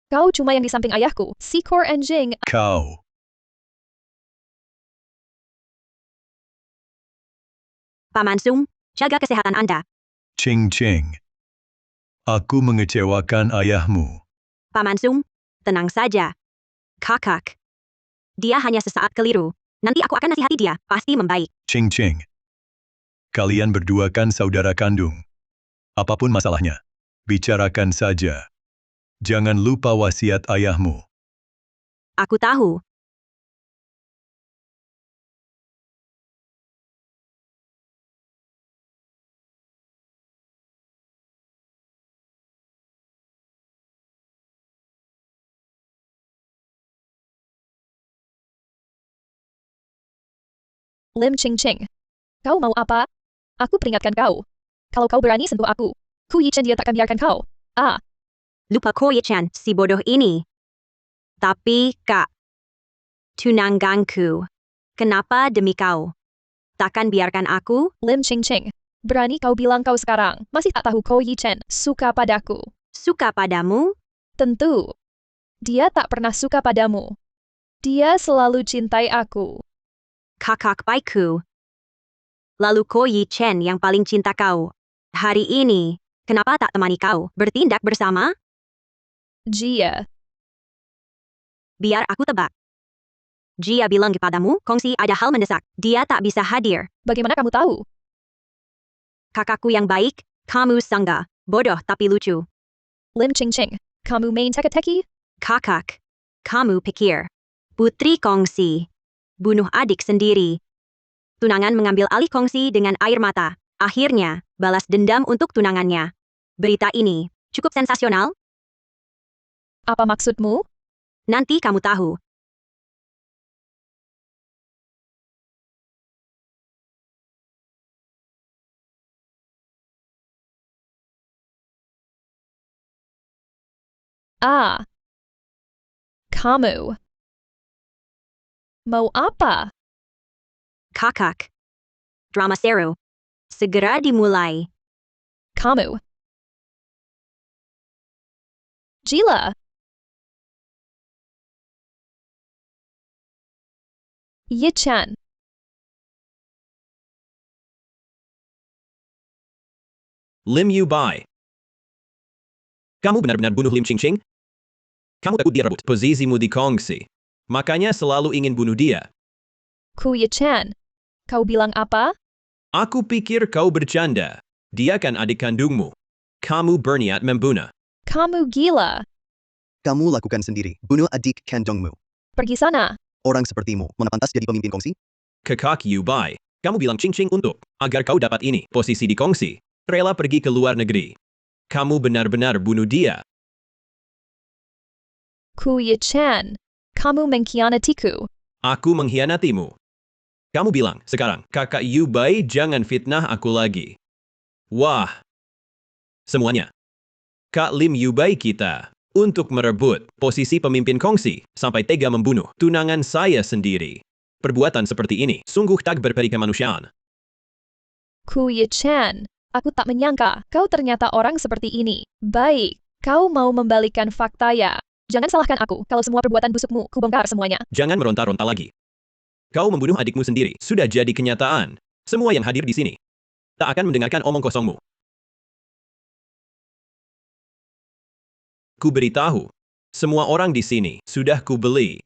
Kau cuma yang di samping ayahku, si Kor Enjing. Kau. Paman Sung, jaga kesehatan Anda. Ching Ching. Aku mengecewakan ayahmu. Paman Sung, tenang saja. Kakak. Dia hanya sesaat keliru. Nanti aku akan nasihati dia, pasti membaik. Ching Ching. Kalian berdua kan saudara kandung. Apapun masalahnya, bicarakan saja. Jangan lupa wasiat ayahmu. Aku tahu. Lim Ching Ching. Kau mau apa? Aku peringatkan kau. Kalau kau berani sentuh aku, Ku Yichen dia takkan biarkan kau. Lupa Ko Ye-chan, si bodoh ini. Tapi, Kak. Tunanganku. Kenapa demi kau? Takkan biarkan aku? Lim Ching Ching. Berani kau bilang kau sekarang, masih tak tahu Ko Yichen suka padaku. Suka padamu? Tentu. Dia tak pernah suka padamu. Dia selalu cintai aku. Kakak baikku. Lalu Ko Yi-chen yang paling cinta kau. Hari ini, kenapa tak temani kau bertindak bersama? Jia. Biar aku tebak. Jia bilang kepadamu, kongsi ada hal mendesak. Dia tak bisa hadir. Bagaimana kamu tahu? Kakakku yang baik, kamu sangga. Bodoh tapi lucu. Lim Ching Ching. Kamu main teka-teki? Kakak. Kamu pikir. Putri kongsi. Bunuh adik sendiri. Tunangan mengambil alih kongsi dengan air mata. Akhirnya, balas dendam untuk tunangannya. Berita ini cukup sensasional. Apa maksudmu? Nanti kamu tahu. Kamu. Mau apa? Kakak. Drama seru. Segera dimulai. Kamu. Gila. Ye-chan. Lim Yu Bai. Kamu benar-benar bunuh Lim Ching Ching? Kamu takut dia rebut posisimu di kongsi. Makanya selalu ingin bunuh dia. Ku Ye-chan. Kau bilang apa? Aku pikir kau bercanda. Dia kan adik kandungmu. Kamu berniat membunuh. Kamu gila. Kamu lakukan sendiri, bunuh adik kandungmu. Pergi sana. Orang sepertimu, mana pantas jadi pemimpin kongsi? Kakak Yu Bai. Kamu bilang Ching Ching untuk, agar kau dapat ini, posisi di kongsi. Rela pergi ke luar negeri. Kamu benar-benar bunuh dia. Ku Ye-chan. Kamu mengkhianatiku. Aku mengkhianatimu. Kamu bilang, sekarang, kakak Yu Bai jangan fitnah aku lagi. Wah. Semuanya. Kak Lim Yu Bai kita, untuk merebut posisi pemimpin kongsi, sampai tega membunuh tunangan saya sendiri. Perbuatan seperti ini, sungguh tak berperikemanusiaan. Ku Ye-chan. Aku tak menyangka, kau ternyata orang seperti ini. Baik, kau mau membalikan fakta ya. Jangan salahkan aku, kalau semua perbuatan busukmu, kubongkar semuanya. Jangan meronta-ronta lagi. Kau membunuh adikmu sendiri, sudah jadi kenyataan. Semua yang hadir di sini tak akan mendengarkan omong kosongmu. Ku beritahu, semua orang di sini sudah ku beli.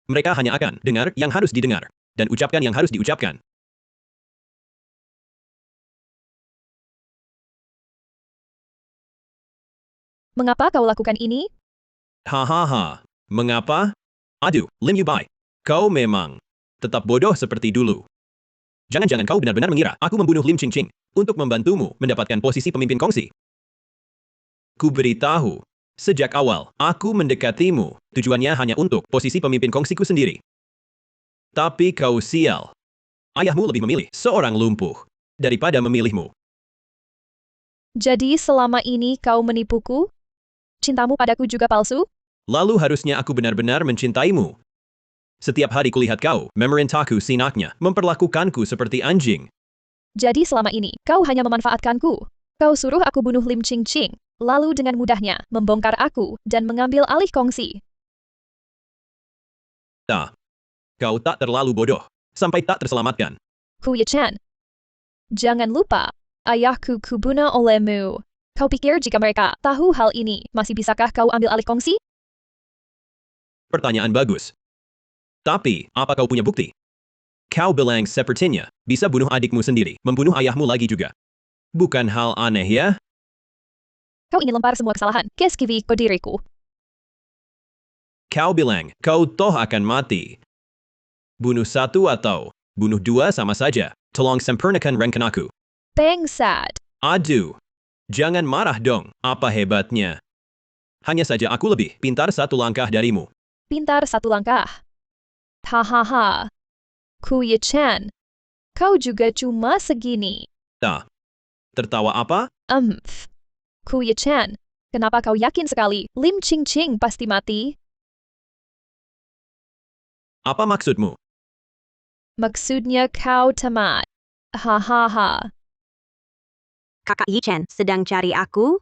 Mereka hanya akan dengar yang harus didengar, dan ucapkan yang harus diucapkan. Mengapa kau lakukan ini? Hahaha, mengapa? Aduh, Lim Yu Bai, kau memang tetap bodoh seperti dulu. Jangan-jangan kau benar-benar mengira aku membunuh Lim Ching Ching untuk membantumu mendapatkan posisi pemimpin kongsi. Ku beritahu, sejak awal aku mendekatimu, tujuannya hanya untuk posisi pemimpin kongsiku sendiri. Tapi kau sial. Ayahmu lebih memilih seorang lumpuh daripada memilihmu. Jadi selama ini kau menipuku? Cintamu padaku juga palsu? Lalu harusnya aku benar-benar mencintaimu. Setiap hari kulihat kau memerintahku sinaknya, memperlakukanku seperti anjing. Jadi selama ini, kau hanya memanfaatkanku. Kau suruh aku bunuh Lim Ching Ching, lalu dengan mudahnya membongkar aku dan mengambil alih kongsi. Kau tak terlalu bodoh, sampai tak terselamatkan. Ku Ye Chan. Jangan lupa, ayahku kubunuh olehmu. Kau pikir jika mereka tahu hal ini, masih bisakah kau ambil alih kongsi? Pertanyaan bagus. Tapi, apa kau punya bukti? Kau bilang sepertinya bisa bunuh adikmu sendiri, membunuh ayahmu lagi juga. Bukan hal aneh ya? Kau ingin lempar semua kesalahan ke diriku. Kau bilang kau toh akan mati. Bunuh satu atau bunuh dua sama saja. Tolong sempurnakan rencanaku. Bangsat. Aduh, jangan marah dong. Apa hebatnya? Hanya saja aku lebih pintar satu langkah darimu. Pintar satu langkah. Hahaha. Ku Ye Chan. Kau juga cuma segini. Tertawa apa? Ku Ye Chan. Kenapa kau yakin sekali Lim Ching Ching pasti mati? Apa maksudmu? Maksudnya kau tamat. Hahaha. Kakak Yi Chen sedang cari aku?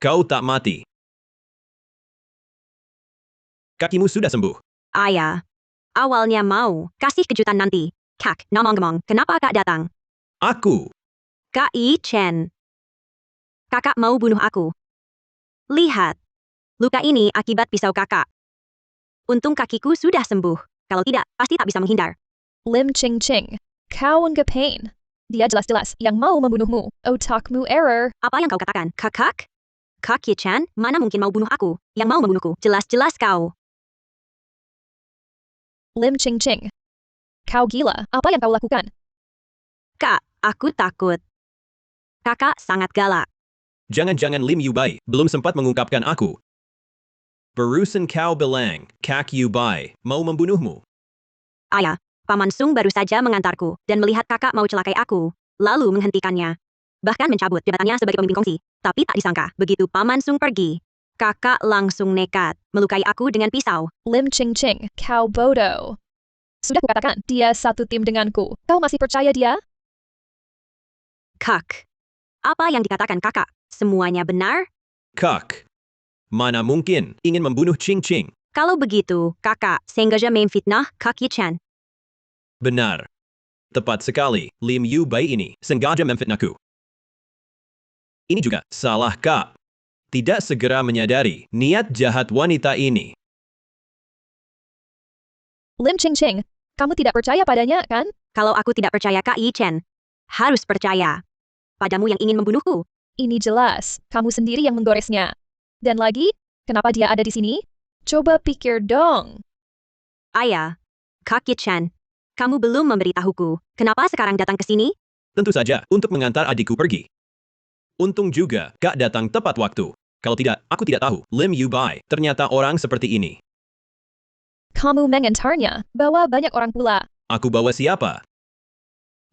Kau tak mati. Kakimu sudah sembuh. Ayah. Awalnya mau kasih kejutan nanti. Kak, ngomong-ngomong, kenapa kak datang? Aku. Kak Yi Chen. Kakak mau bunuh aku. Lihat. Luka ini akibat pisau kakak. Untung kakiku sudah sembuh. Kalau tidak, pasti tak bisa menghindar. Lim Ching Ching. Kau ngapain? Dia jelas-jelas yang mau membunuhmu. Otakmu error. Apa yang kau katakan, kakak? Kak Yi Chen, mana mungkin mau bunuh aku? Yang mau membunuhku, jelas-jelas kau. Lim Ching Ching. Kau gila, apa yang kau lakukan? Kak, aku takut. Kakak sangat galak. Jangan-jangan Lim Yu Bai belum sempat mengungkapkan aku. Barusan kau bilang, Kak Yu Bai mau membunuhmu. Ayah, Paman Sung baru saja mengantarku dan melihat kakak mau celakai aku, lalu menghentikannya. Bahkan mencabut jabatannya sebagai pemimpin kongsi. Tapi tak disangka, begitu Paman Sung pergi, kakak langsung nekat melukai aku dengan pisau. Lim Ching Ching, kau bodoh. Sudah kukatakan, dia satu tim denganku. Kau masih percaya dia? Kak, apa yang dikatakan kakak? Semuanya benar? Kak. Mana mungkin ingin membunuh Ching Ching? Kalau begitu, kakak sengaja memfitnah Kak Yi Chen. Benar. Tepat sekali, Lim Yu Bai ini sengaja memfitnahku. Ini juga salah Kak. Tidak segera menyadari niat jahat wanita ini. Lim Ching Ching, kamu tidak percaya padanya, kan? Kalau aku tidak percaya Kak Yi Chen, harus percaya padamu yang ingin membunuhku. Ini jelas, kamu sendiri yang menggoresnya. Dan lagi, kenapa dia ada di sini? Coba pikir dong. Ayah, Kak Yi Chen, kamu belum memberitahuku. Kenapa sekarang datang ke sini? Tentu saja untuk mengantar adikku pergi. Untung juga Kak datang tepat waktu. Kalau tidak, aku tidak tahu Lim Yu Bai ternyata orang seperti ini. Kamu mengantarnya, bawa banyak orang pula. Aku bawa siapa?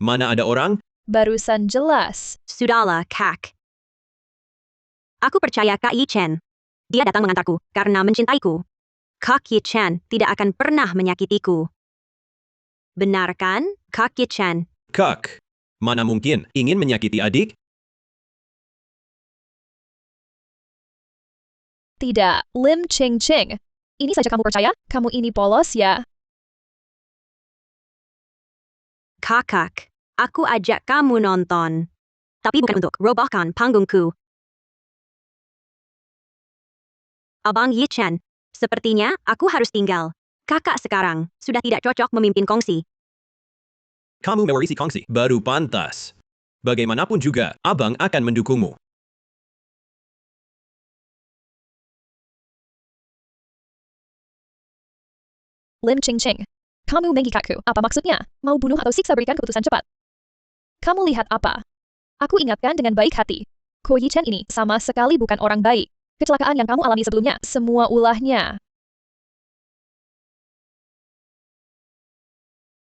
Mana ada orang? Barusan jelas. Sudahlah, Kak. Aku percaya Kak Yi Chen. Dia datang mengantarku karena mencintaiku. Kak Yi Chen tidak akan pernah menyakitiku. Benar kan, Kak Yi Chen? Kak. Mana mungkin ingin menyakiti adik? Tidak, Lim Ching Ching. Ini saja kamu percaya? Kamu ini polos ya? Kakak, aku ajak kamu nonton. Tapi bukan untuk robohkan panggungku. Abang Yi Chen, sepertinya aku harus tinggal. Kakak sekarang sudah tidak cocok memimpin kongsi. Kamu mewarisi kongsi baru pantas. Bagaimanapun juga, abang akan mendukungmu. Lim Ching Ching. Kamu mengikatku. Apa maksudnya? Mau bunuh atau siksa berikan keputusan cepat? Kamu lihat apa? Aku ingatkan dengan baik hati. Ko Yi Chen ini sama sekali bukan orang baik. Kecelakaan yang kamu alami sebelumnya, semua ulahnya.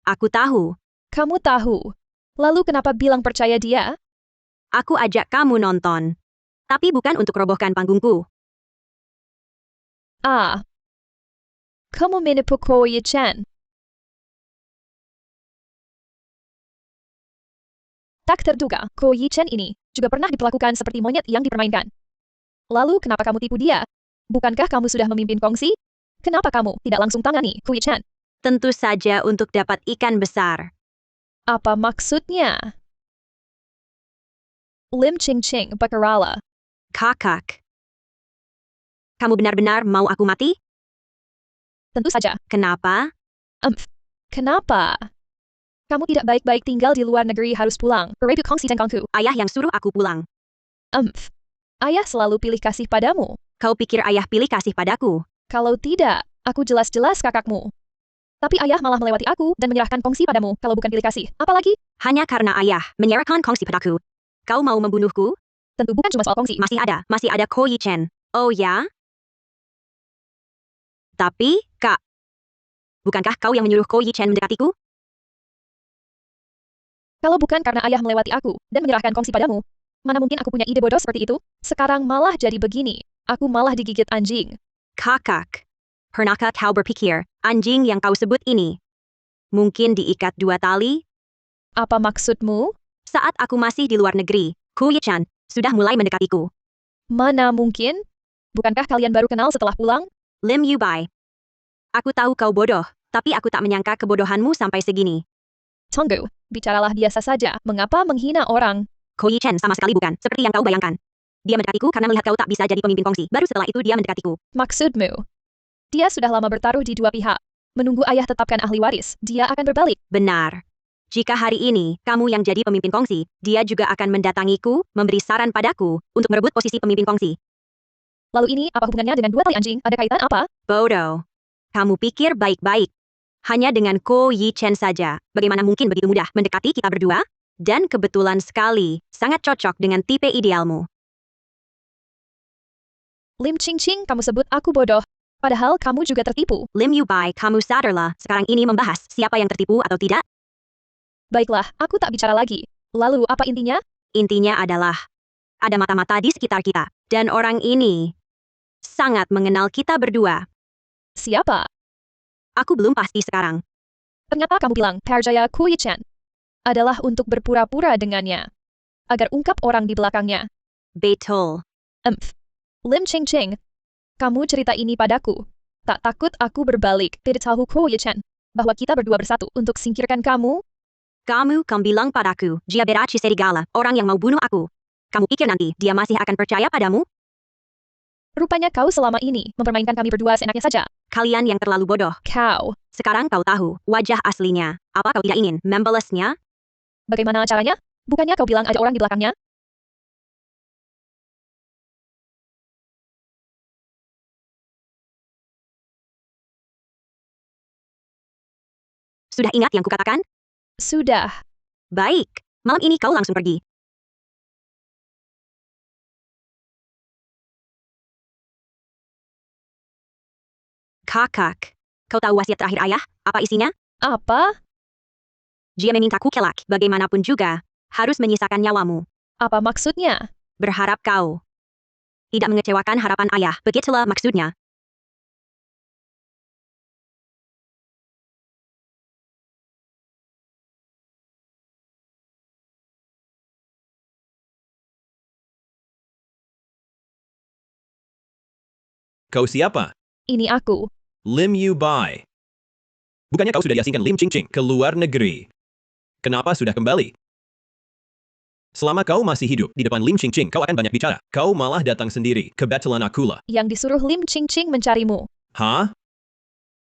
Aku tahu. Kamu tahu. Lalu kenapa bilang percaya dia? Aku ajak kamu nonton. Tapi bukan untuk robohkan panggungku. Ah. Kamu menipu Ko Yi Chen. Tak terduga, Ko Yi Chen ini juga pernah diperlakukan seperti monyet yang dipermainkan. Lalu kenapa kamu tipu dia? Bukankah kamu sudah memimpin kongsi? Kenapa kamu tidak langsung tangani Ko Yi Chen? Tentu saja untuk dapat ikan besar. Apa maksudnya? Lim Ching Ching berkerala. Kakak. Kamu benar-benar mau aku mati? Tentu saja. Kenapa? Kenapa? Kamu tidak baik-baik tinggal di luar negeri harus pulang. Berebut kongsi tengkongku. Ayah yang suruh aku pulang. Ayah selalu pilih kasih padamu. Kau pikir ayah pilih kasih padaku? Kalau tidak, aku jelas-jelas kakakmu. Tapi ayah malah melewati aku dan menyerahkan kongsi padamu kalau bukan pilih kasih. Apalagi? Hanya karena ayah menyerahkan kongsi padaku. Kau mau membunuhku? Tentu bukan cuma soal kongsi. Masih ada Ko Yi Chen. Oh ya? Tapi, Kak, bukankah kau yang menyuruh Ko Yi Chen mendekatiku? Kalau bukan karena ayah melewati aku dan menyerahkan kongsi padamu, mana mungkin aku punya ide bodoh seperti itu? Sekarang malah jadi begini. Aku malah digigit anjing. Kakak, pernahkah kau berpikir, anjing yang kau sebut ini mungkin diikat 2 tali? Apa maksudmu? Saat aku masih di luar negeri, Ko Yi Chen sudah mulai mendekatiku. Mana mungkin? Bukankah kalian baru kenal setelah pulang? Lim Yu Bai. Aku tahu kau bodoh, tapi aku tak menyangka kebodohanmu sampai segini. Tunggu, bicaralah biasa saja. Mengapa menghina orang? Ko Yi Chen sama sekali bukan seperti yang kau bayangkan. Dia mendekatiku karena melihat kau tak bisa jadi pemimpin kongsi. Baru setelah itu dia mendekatiku. Maksudmu? Dia sudah lama bertaruh di dua pihak. Menunggu ayah tetapkan ahli waris, dia akan berbalik. Benar. Jika hari ini kamu yang jadi pemimpin kongsi, dia juga akan mendatangiku, memberi saran padaku untuk merebut posisi pemimpin kongsi. Lalu ini apa hubungannya dengan 2 tali anjing? Ada kaitan apa? Bodoh. Kamu pikir baik-baik. Hanya dengan Ko Yi Chen saja, bagaimana mungkin begitu mudah mendekati kita berdua? Dan kebetulan sekali, sangat cocok dengan tipe idealmu. Lim Ching Ching, kamu sebut aku bodoh. Padahal kamu juga tertipu. Lim Yu Bai, kamu sadarlah, sekarang ini membahas siapa yang tertipu atau tidak? Baiklah, aku tak bicara lagi. Lalu apa intinya? Intinya adalah, ada mata-mata di sekitar kita, dan orang ini sangat mengenal kita berdua. Siapa? Aku belum pasti sekarang. Ternyata kamu bilang Perjaya Ko Yi Chen adalah untuk berpura-pura dengannya. Agar ungkap orang di belakangnya. Betul. Lim Ching Ching, kamu cerita ini padaku. Tak takut aku berbalik, tidak tahu Ko Yi Chen, bahwa kita berdua bersatu untuk singkirkan kamu? Kamu bilang padaku, dia beraci serigala, orang yang mau bunuh aku. Kamu pikir nanti dia masih akan percaya padamu? Rupanya kau selama ini mempermainkan kami berdua seenaknya saja. Kalian yang terlalu bodoh. Kau. Sekarang kau tahu wajah aslinya. Apa kau tidak ingin membalasnya? Bagaimana caranya? Bukannya kau bilang ada orang di belakangnya? Sudah ingat yang kukatakan? Sudah. Baik, malam ini kau langsung pergi. Kakak, kau tahu wasiat terakhir ayah? Apa isinya? Apa? Dia memintaku kelak, bagaimanapun juga, harus menyisakan nyawamu. Apa maksudnya? Berharap kau tidak mengecewakan harapan ayah, begitulah maksudnya. Kau siapa? Ini aku. Lim Yu Bai. Bukannya kau sudah diasingkan Lim Ching Ching ke luar negeri? Kenapa sudah kembali? Selama kau masih hidup di depan Lim Ching Ching, kau akan banyak bicara. Kau malah datang sendiri ke Batelan Akula. Yang disuruh Lim Ching Ching mencarimu. Hah?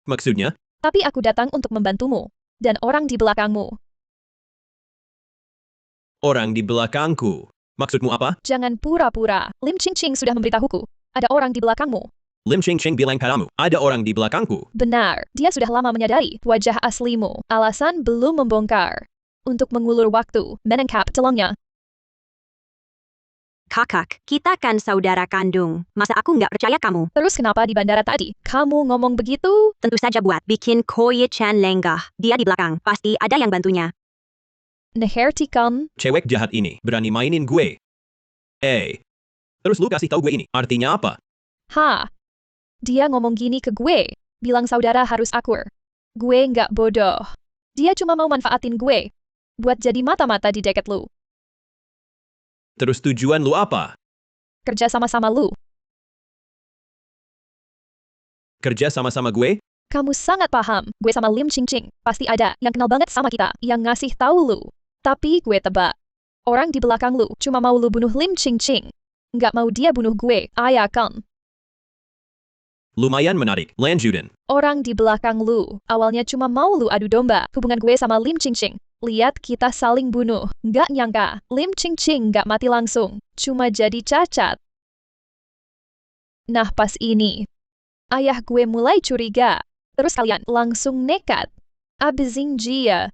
Maksudnya? Tapi aku datang untuk membantumu. Dan orang di belakangmu. Orang di belakangku. Maksudmu apa? Jangan pura-pura. Lim Ching Ching sudah memberitahuku. Ada orang di belakangmu. Lim Ching Ching bilang padamu, ada orang di belakangku. Benar, dia sudah lama menyadari wajah aslimu. Alasan belum membongkar. Untuk mengulur waktu, menangkap telongnya. Kakak, kita kan saudara kandung. Masa aku nggak percaya kamu? Terus kenapa di bandara tadi? Kamu ngomong begitu? Tentu saja buat bikin Ko Yi Chen lenggah. Dia di belakang, pasti ada yang bantunya. Nehertikan. Cewek jahat ini berani mainin gue. Terus lu kasih tahu gue ini, artinya apa? Dia ngomong gini ke gue. Bilang saudara harus akur. Gue nggak bodoh. Dia cuma mau manfaatin gue. Buat jadi mata-mata di deket lu. Terus tujuan lu apa? Kerja sama-sama lu. Kerja sama-sama gue? Kamu sangat paham. Gue sama Lim Ching Ching. Pasti ada yang kenal banget sama kita, yang ngasih tahu lu. Tapi gue tebak. Orang di belakang lu cuma mau lu bunuh Lim Ching Ching. Nggak mau dia bunuh gue, ayakan. Lumayan menarik. Lanjutin. Orang di belakang lu awalnya cuma mau lu adu domba hubungan gue sama Lim Ching Ching. Lihat kita saling bunuh. Nggak nyangka, Lim Ching Ching nggak mati langsung. Cuma jadi cacat. Nah pas ini, ayah gue mulai curiga. Terus kalian langsung nekat. Abizing Jia.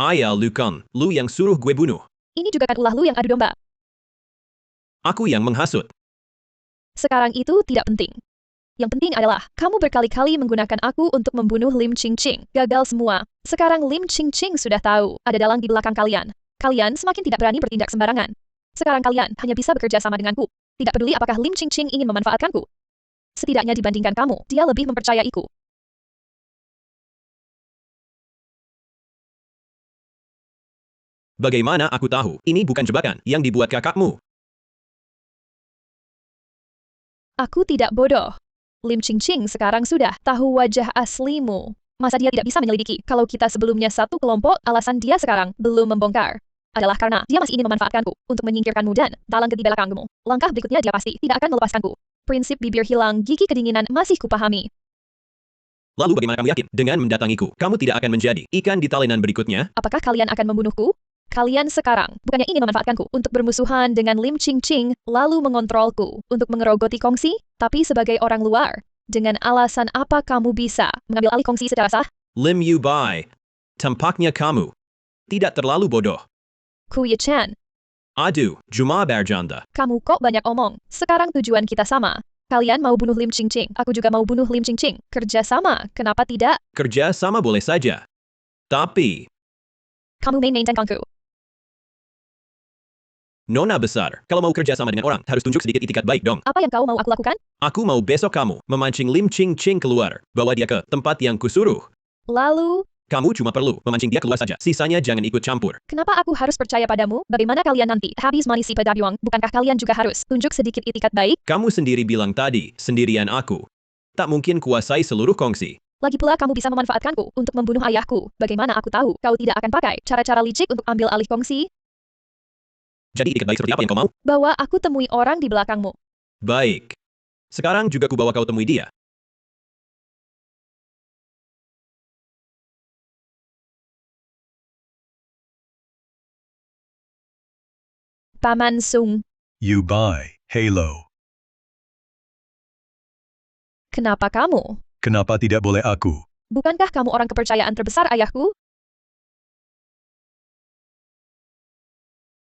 Ayah lu kan, lu yang suruh gue bunuh. Ini juga kan ulah lu yang adu domba. Aku yang menghasut. Sekarang itu tidak penting. Yang penting adalah, kamu berkali-kali menggunakan aku untuk membunuh Lim Ching Ching. Gagal semua. Sekarang Lim Ching Ching sudah tahu, ada dalang di belakang kalian. Kalian semakin tidak berani bertindak sembarangan. Sekarang kalian hanya bisa bekerja sama denganku. Tidak peduli apakah Lim Ching Ching ingin memanfaatkanku. Setidaknya dibandingkan kamu, dia lebih mempercayaiku. Bagaimana aku tahu, ini bukan jebakan yang dibuat kakakmu. Aku tidak bodoh. Lim Ching Ching sekarang sudah tahu wajah aslimu. Masa dia tidak bisa menyelidiki kalau kita sebelumnya satu kelompok, alasan dia sekarang belum membongkar. Adalah karena dia masih ingin memanfaatkanku untuk menyingkirkanmu dan dalang di belakangmu. Langkah berikutnya dia pasti tidak akan melepaskanku. Prinsip bibir hilang, gigi kedinginan masih kupahami. Lalu bagaimana kamu yakin dengan mendatangiku, kamu tidak akan menjadi ikan di talenan berikutnya? Apakah kalian akan membunuhku? Kalian sekarang bukannya ingin memanfaatkanku untuk bermusuhan dengan Lim Ching Ching, lalu mengontrolku untuk mengerogoti kongsi? Tapi sebagai orang luar, dengan alasan apa kamu bisa mengambil alih kongsi secara sah? Lim Yu Bai, tampaknya kamu tidak terlalu bodoh. Ku Ye Chan, Aduh, Juma Berjanda. kamu kok banyak omong. Sekarang tujuan kita sama. Kalian mau bunuh Lim Ching Ching, aku juga mau bunuh Lim Ching Ching. Kerja sama, kenapa tidak? Kerja sama boleh saja. Tapi, Kamu main-main tentangku. nona besar, kalau mau kerja sama dengan orang, harus tunjuk sedikit itikat baik dong. Apa yang kau mau aku lakukan? Aku mau besok kamu memancing Lim Ching Ching keluar, bawa dia ke tempat yang kusuruh. Lalu, Kamu cuma perlu memancing dia keluar saja, sisanya jangan ikut campur. kenapa aku harus percaya padamu? Bagaimana kalian nanti habis manisi pedagang? Bukankah kalian juga harus tunjuk sedikit itikat baik? Kamu sendiri bilang tadi, sendirian aku. Tak mungkin kuasai seluruh kongsi. Lagi pula kamu bisa memanfaatkanku untuk membunuh ayahku. Bagaimana aku tahu kau tidak akan pakai cara-cara licik untuk ambil alih kongsi? Jadi itikat baik seperti apa yang kau mau? Bawa aku temui orang di belakangmu. Baik. Sekarang juga kubawa kau temui dia. Paman Sung, You buy Halo. kenapa kamu? Kenapa tidak boleh aku? Bukankah kamu orang kepercayaan terbesar ayahku?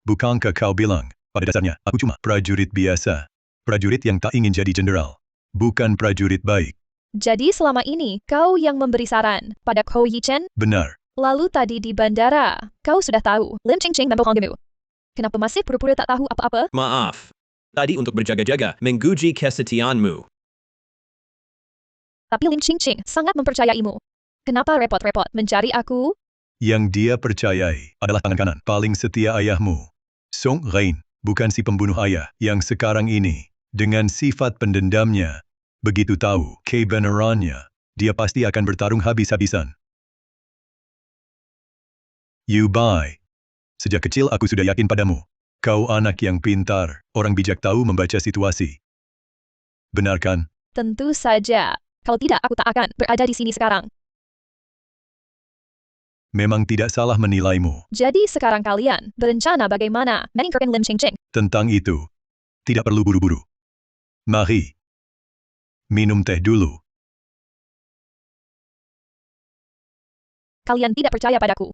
Bukankah kau bilang, pada dasarnya, aku cuma prajurit biasa. Prajurit yang tak ingin jadi jenderal. Bukan prajurit baik. Jadi selama ini, kau yang memberi saran pada Ko Yi Chen? Benar. Lalu tadi di bandara, kau sudah tahu Lim Ching Ching membohongimu. Kenapa masih pura-pura tak tahu apa-apa? Maaf. Tadi untuk berjaga-jaga, menguji kesetiaanmu. Tapi Lim Ching Ching sangat mempercayaimu. Kenapa repot-repot mencari aku? Yang dia percayai adalah tangan kanan paling setia ayahmu. Song Rain, bukan si pembunuh ayah yang sekarang ini. Dengan sifat pendendamnya, begitu tahu kebenarannya, dia pasti akan bertarung habis-habisan. You buy. Sejak kecil aku sudah yakin padamu. Kau anak yang pintar, orang bijak tahu membaca situasi. Benar kan? Tentu saja. Kalau tidak, aku tak akan berada di sini sekarang. Memang tidak salah menilaimu. Jadi sekarang kalian berencana bagaimana menyingkirkan Lim Ching Ching? Tentang itu, tidak perlu buru-buru. Mari. Minum teh dulu. Kalian tidak percaya padaku.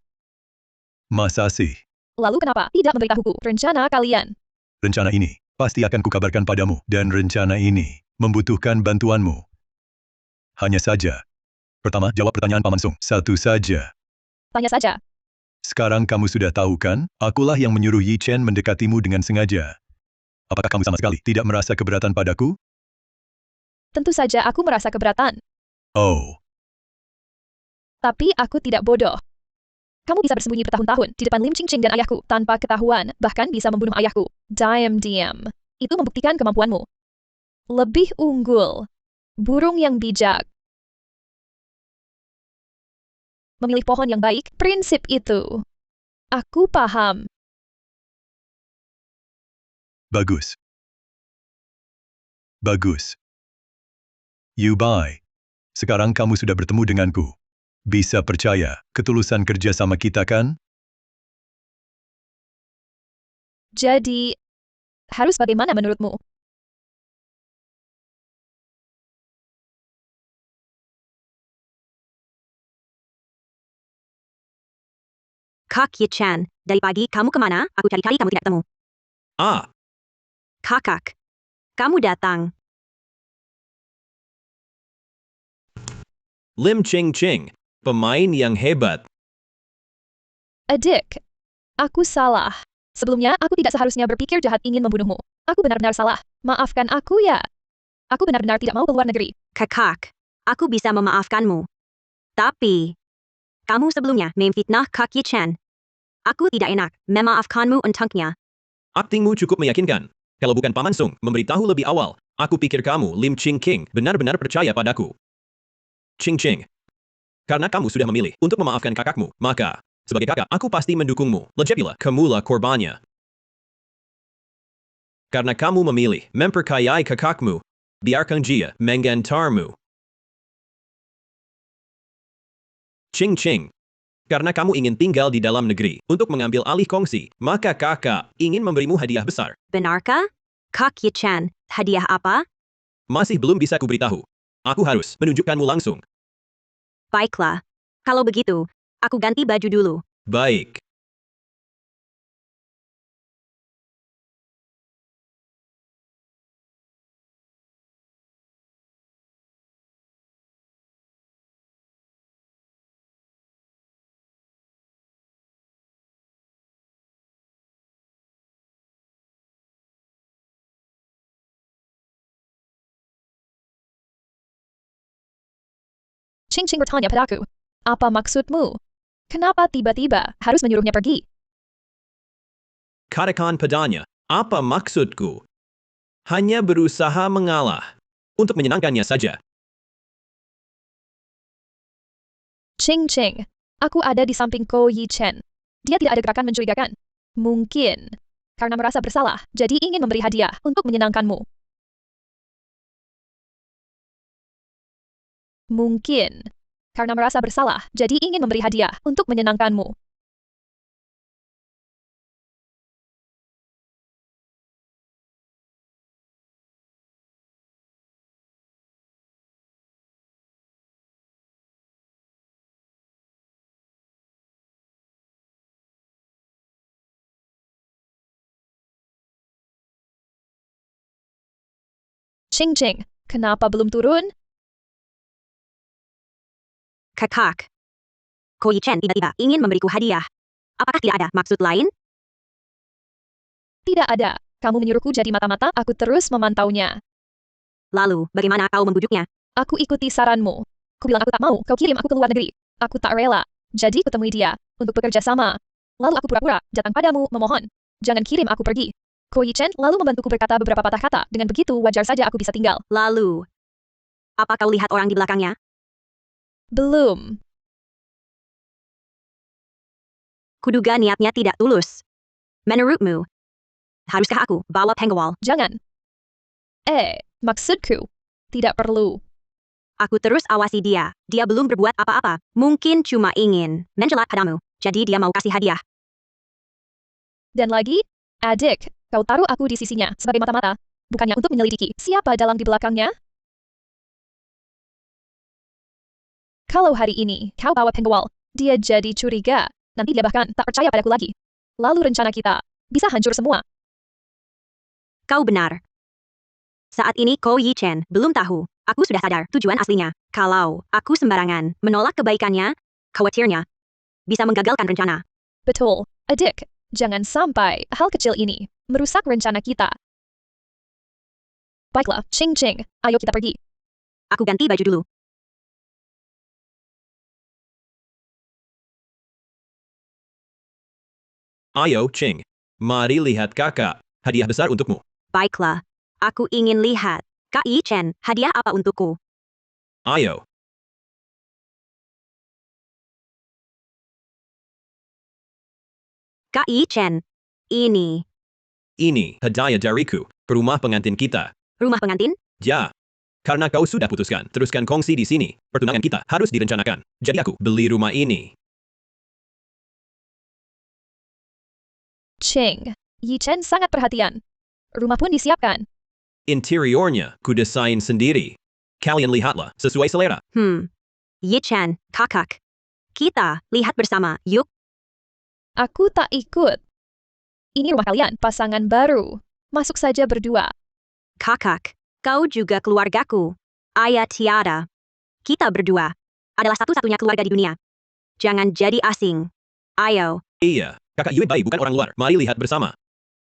Masa sih? Lalu kenapa tidak memberitahuku rencana kalian? Rencana ini pasti akan kukabarkan padamu, dan rencana ini membutuhkan bantuanmu. Hanya saja. Pertama, jawab pertanyaan Paman Sung. Satu saja. Tanya saja. Sekarang kamu sudah tahu kan? Akulah yang menyuruh Yi Chen mendekatimu dengan sengaja. Apakah kamu sama sekali tidak merasa keberatan padaku? Tentu saja aku merasa keberatan. Oh, Tapi aku tidak bodoh. Kamu bisa bersembunyi bertahun-tahun di depan Lim Ching Ching dan ayahku tanpa ketahuan, bahkan bisa membunuh ayahku. Diam-diam. Itu membuktikan kemampuanmu. Lebih unggul. Burung yang bijak. Memilih pohon yang baik, prinsip itu. Aku paham. Bagus. Bagus. Yubai. Sekarang kamu sudah bertemu denganku. Bisa percaya, ketulusan kerja sama kita kan? Jadi, harus bagaimana menurutmu? Kak Yi-chan, dari pagi kamu kemana? Aku cari-cari kamu tidak temu. Ah, Kakak, kamu datang. Lim Ching Ching, pemain yang hebat. Adik, aku salah. Sebelumnya, aku tidak seharusnya berpikir jahat ingin membunuhmu. Aku benar-benar salah. Maafkan aku ya. Aku benar-benar tidak mau keluar negeri. Kakak, aku bisa memaafkanmu. Tapi, kamu sebelumnya memfitnah Kak Yi-chan. Aku tidak enak memaafkanmu untuknya. Aktingmu cukup meyakinkan. Kalau bukan Paman Sung memberitahu lebih awal, aku pikir kamu, Lim Ching King, benar-benar percaya padaku. Ching Ching. Karena kamu sudah memilih untuk memaafkan kakakmu, maka, sebagai kakak, aku pasti mendukungmu. Lejepilah, kamulah korbannya. Karena kamu memilih memperkayai kakakmu, biarkan dia menggantarmu. Ching Ching. Karena kamu ingin tinggal di dalam negeri untuk mengambil alih kongsi, maka kakak ingin memberimu hadiah besar. Benarkah? Kak Yi-chan, hadiah apa? Masih belum bisa kuberitahu. Aku harus menunjukkanmu langsung. Baiklah. Kalau begitu, aku ganti baju dulu. Baik. Ching Ching bertanya padaku. Apa maksudmu? Kenapa tiba-tiba harus menyuruhnya pergi? Katakan padanya, apa maksudku? Hanya berusaha mengalah. Untuk menyenangkannya saja. Ching Ching, aku ada di samping Ko Yi-chen. Dia tidak ada gerakan mencurigakan. Mungkin karena merasa bersalah, jadi ingin memberi hadiah untuk menyenangkanmu. Mungkin karena merasa bersalah, jadi ingin memberi hadiah untuk menyenangkanmu. Ching Ching, kenapa belum turun? Kakak. Ko Yi-chen tiba-tiba ingin memberiku hadiah. Apakah tidak ada maksud lain? Tidak ada. Kamu menyuruhku jadi mata-mata, aku terus memantaunya. Lalu, bagaimana kau membujuknya? Aku ikuti saranmu. Ku bilang aku tak mau, kau kirim aku ke luar negeri. Aku tak rela. Jadi kutemui dia, untuk bekerja sama. Lalu aku pura-pura, datang padamu, memohon. Jangan kirim aku pergi. Ko Yi-chen lalu membantuku berkata beberapa patah kata, dengan begitu wajar saja aku bisa tinggal. Lalu, apa kau lihat orang di belakangnya? Belum. Kuduga niatnya tidak tulus. Menurutmu, haruskah aku bawa penggawal? Jangan. Maksudku. Tidak perlu. Aku terus awasi dia. Dia belum berbuat apa-apa. Mungkin cuma ingin mencelat padamu. Jadi dia mau kasih hadiah. Dan lagi, adik, kau taruh aku di sisinya sebagai mata-mata. Bukannya untuk menyelidiki siapa dalam di belakangnya? Kalau hari ini kau bawa penggawal, dia jadi curiga. Nanti dia bahkan tak percaya padaku lagi. Lalu rencana kita bisa hancur semua. Kau benar. Saat ini Ko Yi-chen belum tahu. Aku sudah sadar tujuan aslinya. Kalau aku sembarangan menolak kebaikannya, khawatirnya bisa menggagalkan rencana. Betul, adik. Jangan sampai hal kecil ini merusak rencana kita. Baiklah, Ching Ching, ayo kita pergi. Aku ganti baju dulu. Ayo, Ching. Mari lihat kakak. Hadiah besar untukmu. Baiklah. Aku ingin lihat. Kak Yi Chen, hadiah apa untukku? Ayo. Kak Yi Chen. Ini. Ini hadiah dariku. Rumah pengantin kita. Rumah pengantin? Ya. Karena kau sudah putuskan, teruskan kongsi di sini. Pertunangan kita harus direncanakan. Jadi aku beli rumah ini. Ching. Yi Chen sangat perhatian. Rumah pun disiapkan. Interiornya ku desain sendiri. Kalian lihatlah, sesuai selera. Yi Chen, kakak. Kita lihat bersama, yuk. Aku tak ikut. Ini rumah kalian, pasangan baru. Masuk saja berdua. Kakak, kau juga keluargaku. Ayah tiada. Kita berdua adalah satu-satunya keluarga di dunia. Jangan jadi asing. Ayo. Iya, kakak Yue Bai bukan orang luar. Mari lihat bersama.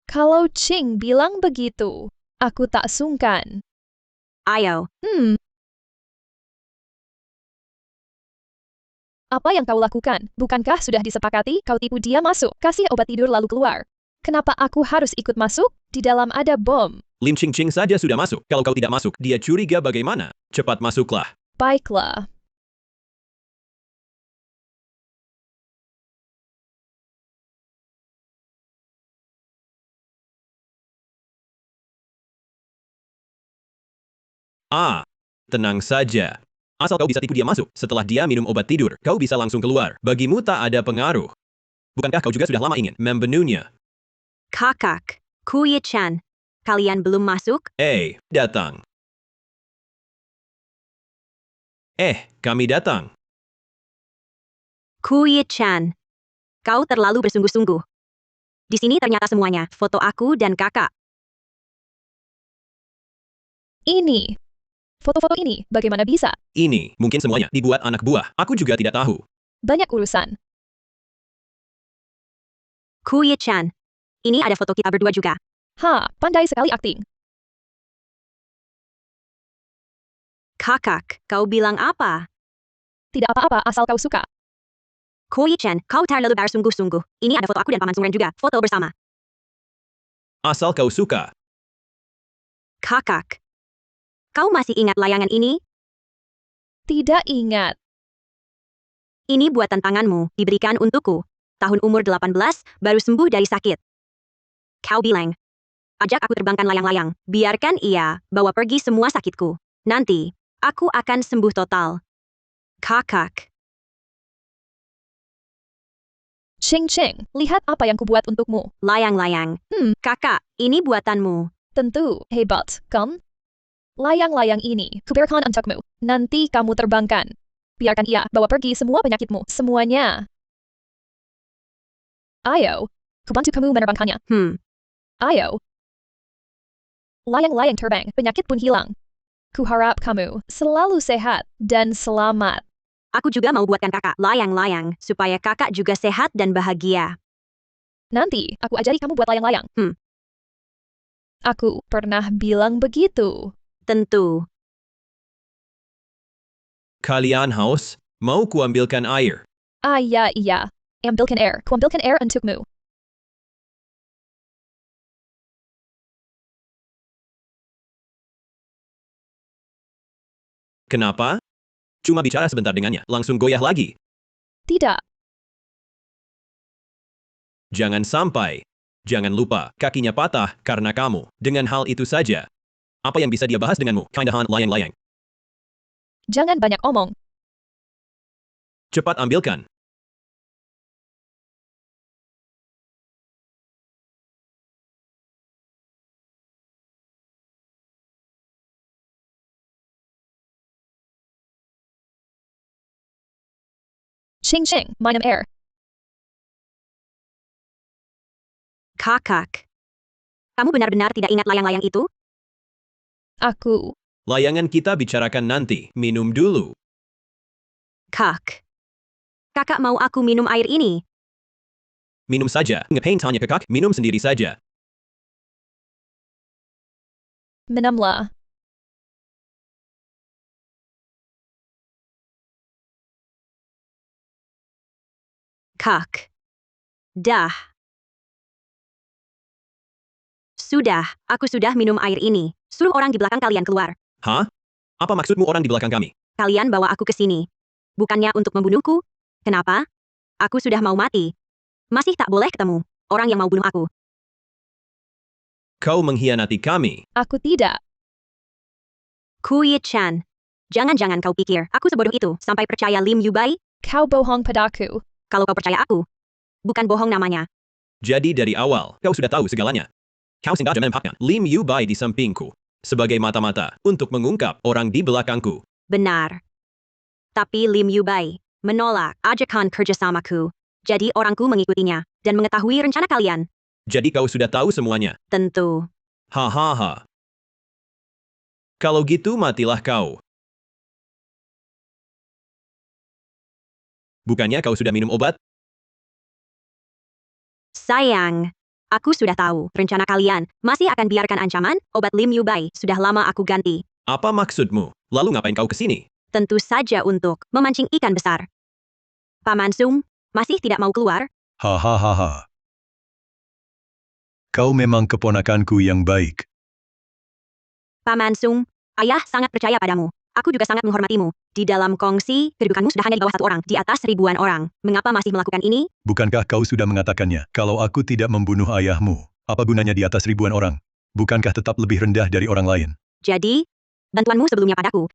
Kalau Ching bilang begitu, aku tak sungkan. Ayo. Apa yang kau lakukan? Bukankah sudah disepakati kau tipu dia masuk, kasih obat tidur lalu keluar? Kenapa aku harus ikut masuk? Di dalam ada bom. Lim Ching Ching saja sudah masuk. Kalau kau tidak masuk, dia curiga bagaimana? Cepat masuklah. Baiklah. Tenang saja. Asal kau bisa tipu dia masuk, setelah dia minum obat tidur, kau bisa langsung keluar. Bagimu tak ada pengaruh. Bukankah kau juga sudah lama ingin membunuhnya? Kakak, Ku Yi Chen. Kalian belum masuk? Datang. Kami datang. Ku Yi Chen. Kau terlalu bersungguh-sungguh. Di sini ternyata semuanya, foto aku dan kakak. Ini. Foto-foto ini, bagaimana bisa? Ini, mungkin semuanya, dibuat anak buah. Aku juga tidak tahu. Banyak urusan. Ku Yi Chen. Ini ada foto kita berdua juga. Pandai sekali akting. Kakak, kau bilang apa? Tidak apa-apa asal kau suka. Ku Yi Chen, kau terlalu bersungguh-sungguh. Ini ada foto aku dan Paman Sungren juga, foto bersama. Asal kau suka. Kakak. Kau masih ingat layangan ini? Tidak ingat. Ini buatan tanganmu, diberikan untukku. Tahun umur 18, baru sembuh dari sakit. Kau bilang, ajak aku terbangkan layang-layang, biarkan ia bawa pergi semua sakitku. Nanti, aku akan sembuh total. Kakak. Ching Ching, lihat apa yang kubuat untukmu. Layang-layang. Kakak, ini buatanmu. Tentu, hebat, kan? Layang-layang ini, kuberikan untukmu. Nanti kamu terbangkan. Biarkan ia bawa pergi semua penyakitmu, semuanya. Ayo, kubantu kamu menerbangkannya. Ayo. Layang-layang terbang, penyakit pun hilang. Kuharap kamu selalu sehat dan selamat. Aku juga mau buatkan kakak layang-layang, supaya kakak juga sehat dan bahagia. Nanti, aku ajari kamu buat layang-layang. Aku pernah bilang begitu. Tentu. Kalian haus? Mau kuambilkan air? Iya. Ambilkan air, kuambilkan air untukmu. Kenapa? Cuma bicara sebentar dengannya, langsung goyah lagi. Tidak. Jangan sampai. Jangan lupa, kakinya patah karena kamu. Dengan hal itu saja. Apa yang bisa dia bahas denganmu, kindahan layang-layang? Jangan banyak omong. Cepat ambilkan. Ching Ching, minum air. Kakak. Kamu benar-benar tidak ingat layang-layang itu? Aku. Layangan kita bicarakan nanti, minum dulu. Kakak mau aku minum air ini? Minum saja, ngapain tanya ke kak, minum sendiri saja. Minumlah. Dah. Sudah, aku sudah minum air ini. Suruh orang di belakang kalian keluar. Hah? Apa maksudmu orang di belakang kami? Kalian bawa aku ke sini. Bukannya untuk membunuhku? Kenapa? Aku sudah mau mati. Masih tak boleh ketemu orang yang mau bunuh aku. Kau mengkhianati kami. Aku tidak. Kui Chan. Jangan-jangan kau pikir aku sebodoh itu sampai percaya Lim Yubai? Kau bohong padaku. Kalau kau percaya aku, bukan bohong namanya. Jadi dari awal, kau sudah tahu segalanya. Kau sengaja menempatkan Lim Yubai di sampingku sebagai mata-mata untuk mengungkap orang di belakangku. Benar. Tapi Lim Yubai menolak ajakan kerjasamaku. Jadi orangku mengikutinya dan mengetahui rencana kalian. Jadi kau sudah tahu semuanya. Tentu. Hahaha. Kalau gitu matilah kau. Bukannya kau sudah minum obat? Sayang. Aku sudah tahu rencana kalian. Masih akan biarkan ancaman? Obat Lim Yubai sudah lama aku ganti. Apa maksudmu? Lalu ngapain kau kesini? Tentu saja untuk memancing ikan besar. Paman Sung, masih tidak mau keluar? Hahaha. Kau memang keponakanku yang baik. Paman Sung, ayah sangat percaya padamu. Aku juga sangat menghormatimu. Di dalam kongsi, kedudukanmu sudah hanya di bawah 1 orang, di atas ribuan orang. Mengapa masih melakukan ini? Bukankah kau sudah mengatakannya, kalau aku tidak membunuh ayahmu, apa gunanya di atas ribuan orang? Bukankah tetap lebih rendah dari orang lain? Jadi, bantuanmu sebelumnya padaku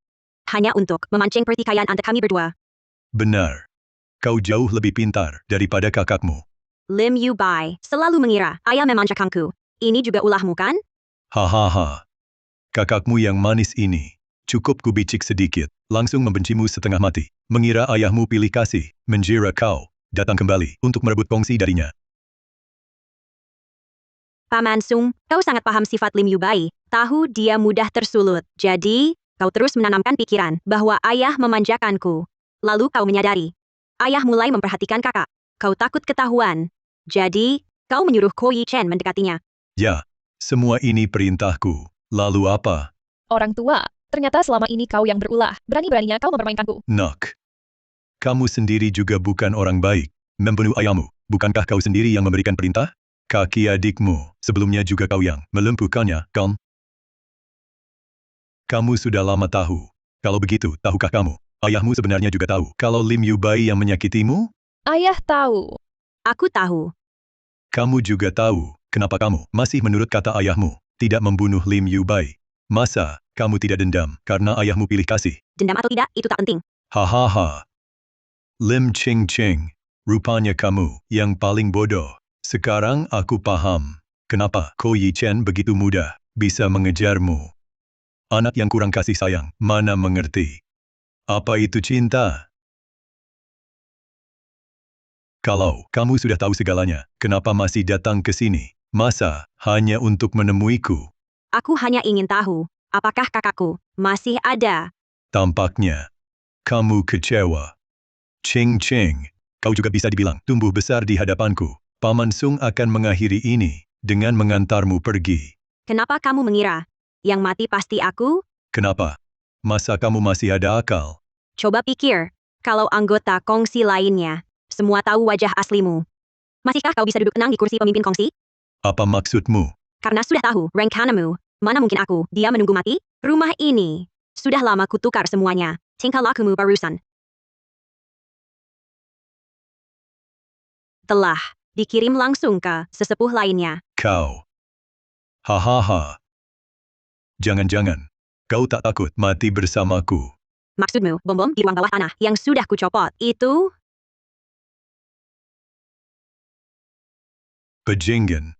hanya untuk memancing pertikaian antara kami berdua. Benar. Kau jauh lebih pintar daripada kakakmu. Lim Yubai selalu mengira ayah memanjakanku. Ini juga ulahmu kan? Hahaha. Kakakmu yang manis ini, cukup kubicik sedikit, langsung membencimu setengah mati. Mengira ayahmu pilih kasih, menjira kau, datang kembali untuk merebut kongsi darinya. Paman Sung, kau sangat paham sifat Lim Yubai. Tahu dia mudah tersulut. Jadi, kau terus menanamkan pikiran bahwa ayah memanjakanku. Lalu kau menyadari. Ayah mulai memperhatikan kakak. Kau takut ketahuan. Jadi, kau menyuruh Ko Yi Chen mendekatinya. Ya, semua ini perintahku. Lalu apa? Orang tua, ternyata selama ini kau yang berulah. Berani-beraninya kau mempermainkanku. Nak. Kamu sendiri juga bukan orang baik. Membunuh ayahmu. Bukankah kau sendiri yang memberikan perintah? Kaki adikmu, sebelumnya juga kau yang melumpuhkannya, kan? Kamu sudah lama tahu. Kalau begitu, tahukah kamu? Ayahmu sebenarnya juga tahu kalau Lim Yubai yang menyakitimu? Ayah tahu. Aku tahu. Kamu juga tahu kenapa kamu masih menurut kata ayahmu tidak membunuh Lim Yubai. Masa kamu tidak dendam karena ayahmu pilih kasih? Dendam atau tidak, itu tak penting. Hahaha. Lim Ching Ching, rupanya kamu yang paling bodoh. Sekarang aku paham kenapa Ko Yi Chen begitu mudah bisa mengejarmu. Anak yang kurang kasih sayang, mana mengerti. Apa itu cinta? Kalau kamu sudah tahu segalanya, kenapa masih datang ke sini? Masa hanya untuk menemuiku? Aku hanya ingin tahu, apakah kakakku masih ada? Tampaknya kamu kecewa. Ching Ching, kau juga bisa dibilang tumbuh besar di hadapanku. Paman Sung akan mengakhiri ini dengan mengantarmu pergi. Kenapa kamu mengira yang mati pasti aku? Kenapa? Masa kamu masih ada akal? Coba pikir, kalau anggota kongsi lainnya semua tahu wajah aslimu. Masihkah kau bisa duduk tenang di kursi pemimpin kongsi? Apa maksudmu? Karena sudah tahu rencanamu, mana mungkin aku, dia menunggu mati? Rumah ini sudah lama kutukar semuanya. Tingkah lakumu barusan telah dikirim langsung ke sesepuh lainnya. Kau. Hahaha. Jangan-jangan, kau tak takut mati bersamaku. Maksudmu, bom-bom di ruang bawah tanah yang sudah kucopot itu? Bajingan.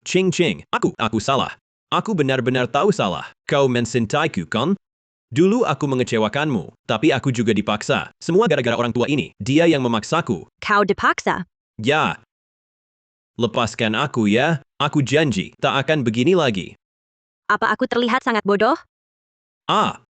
Ching Ching, aku salah. Aku benar-benar tahu salah. Kau mensintaiku, kan? Dulu aku mengecewakanmu, tapi aku juga dipaksa. Semua gara-gara orang tua ini. Dia yang memaksaku. Kau dipaksa. Ya. Lepaskan aku ya. Aku janji, tak akan begini lagi. Apa aku terlihat sangat bodoh? Ah,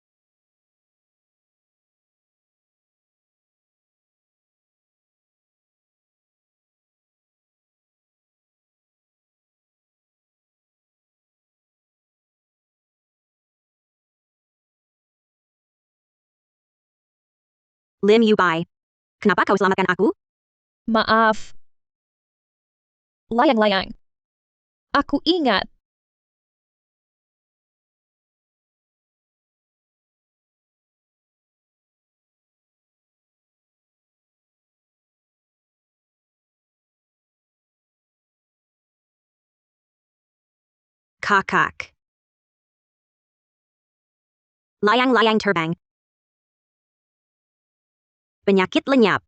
Lim Yubai. Kenapa kau selamatkan aku? Maaf. Layang-layang. Aku ingat. Kakak. Layang-layang terbang. Penyakit lenyap.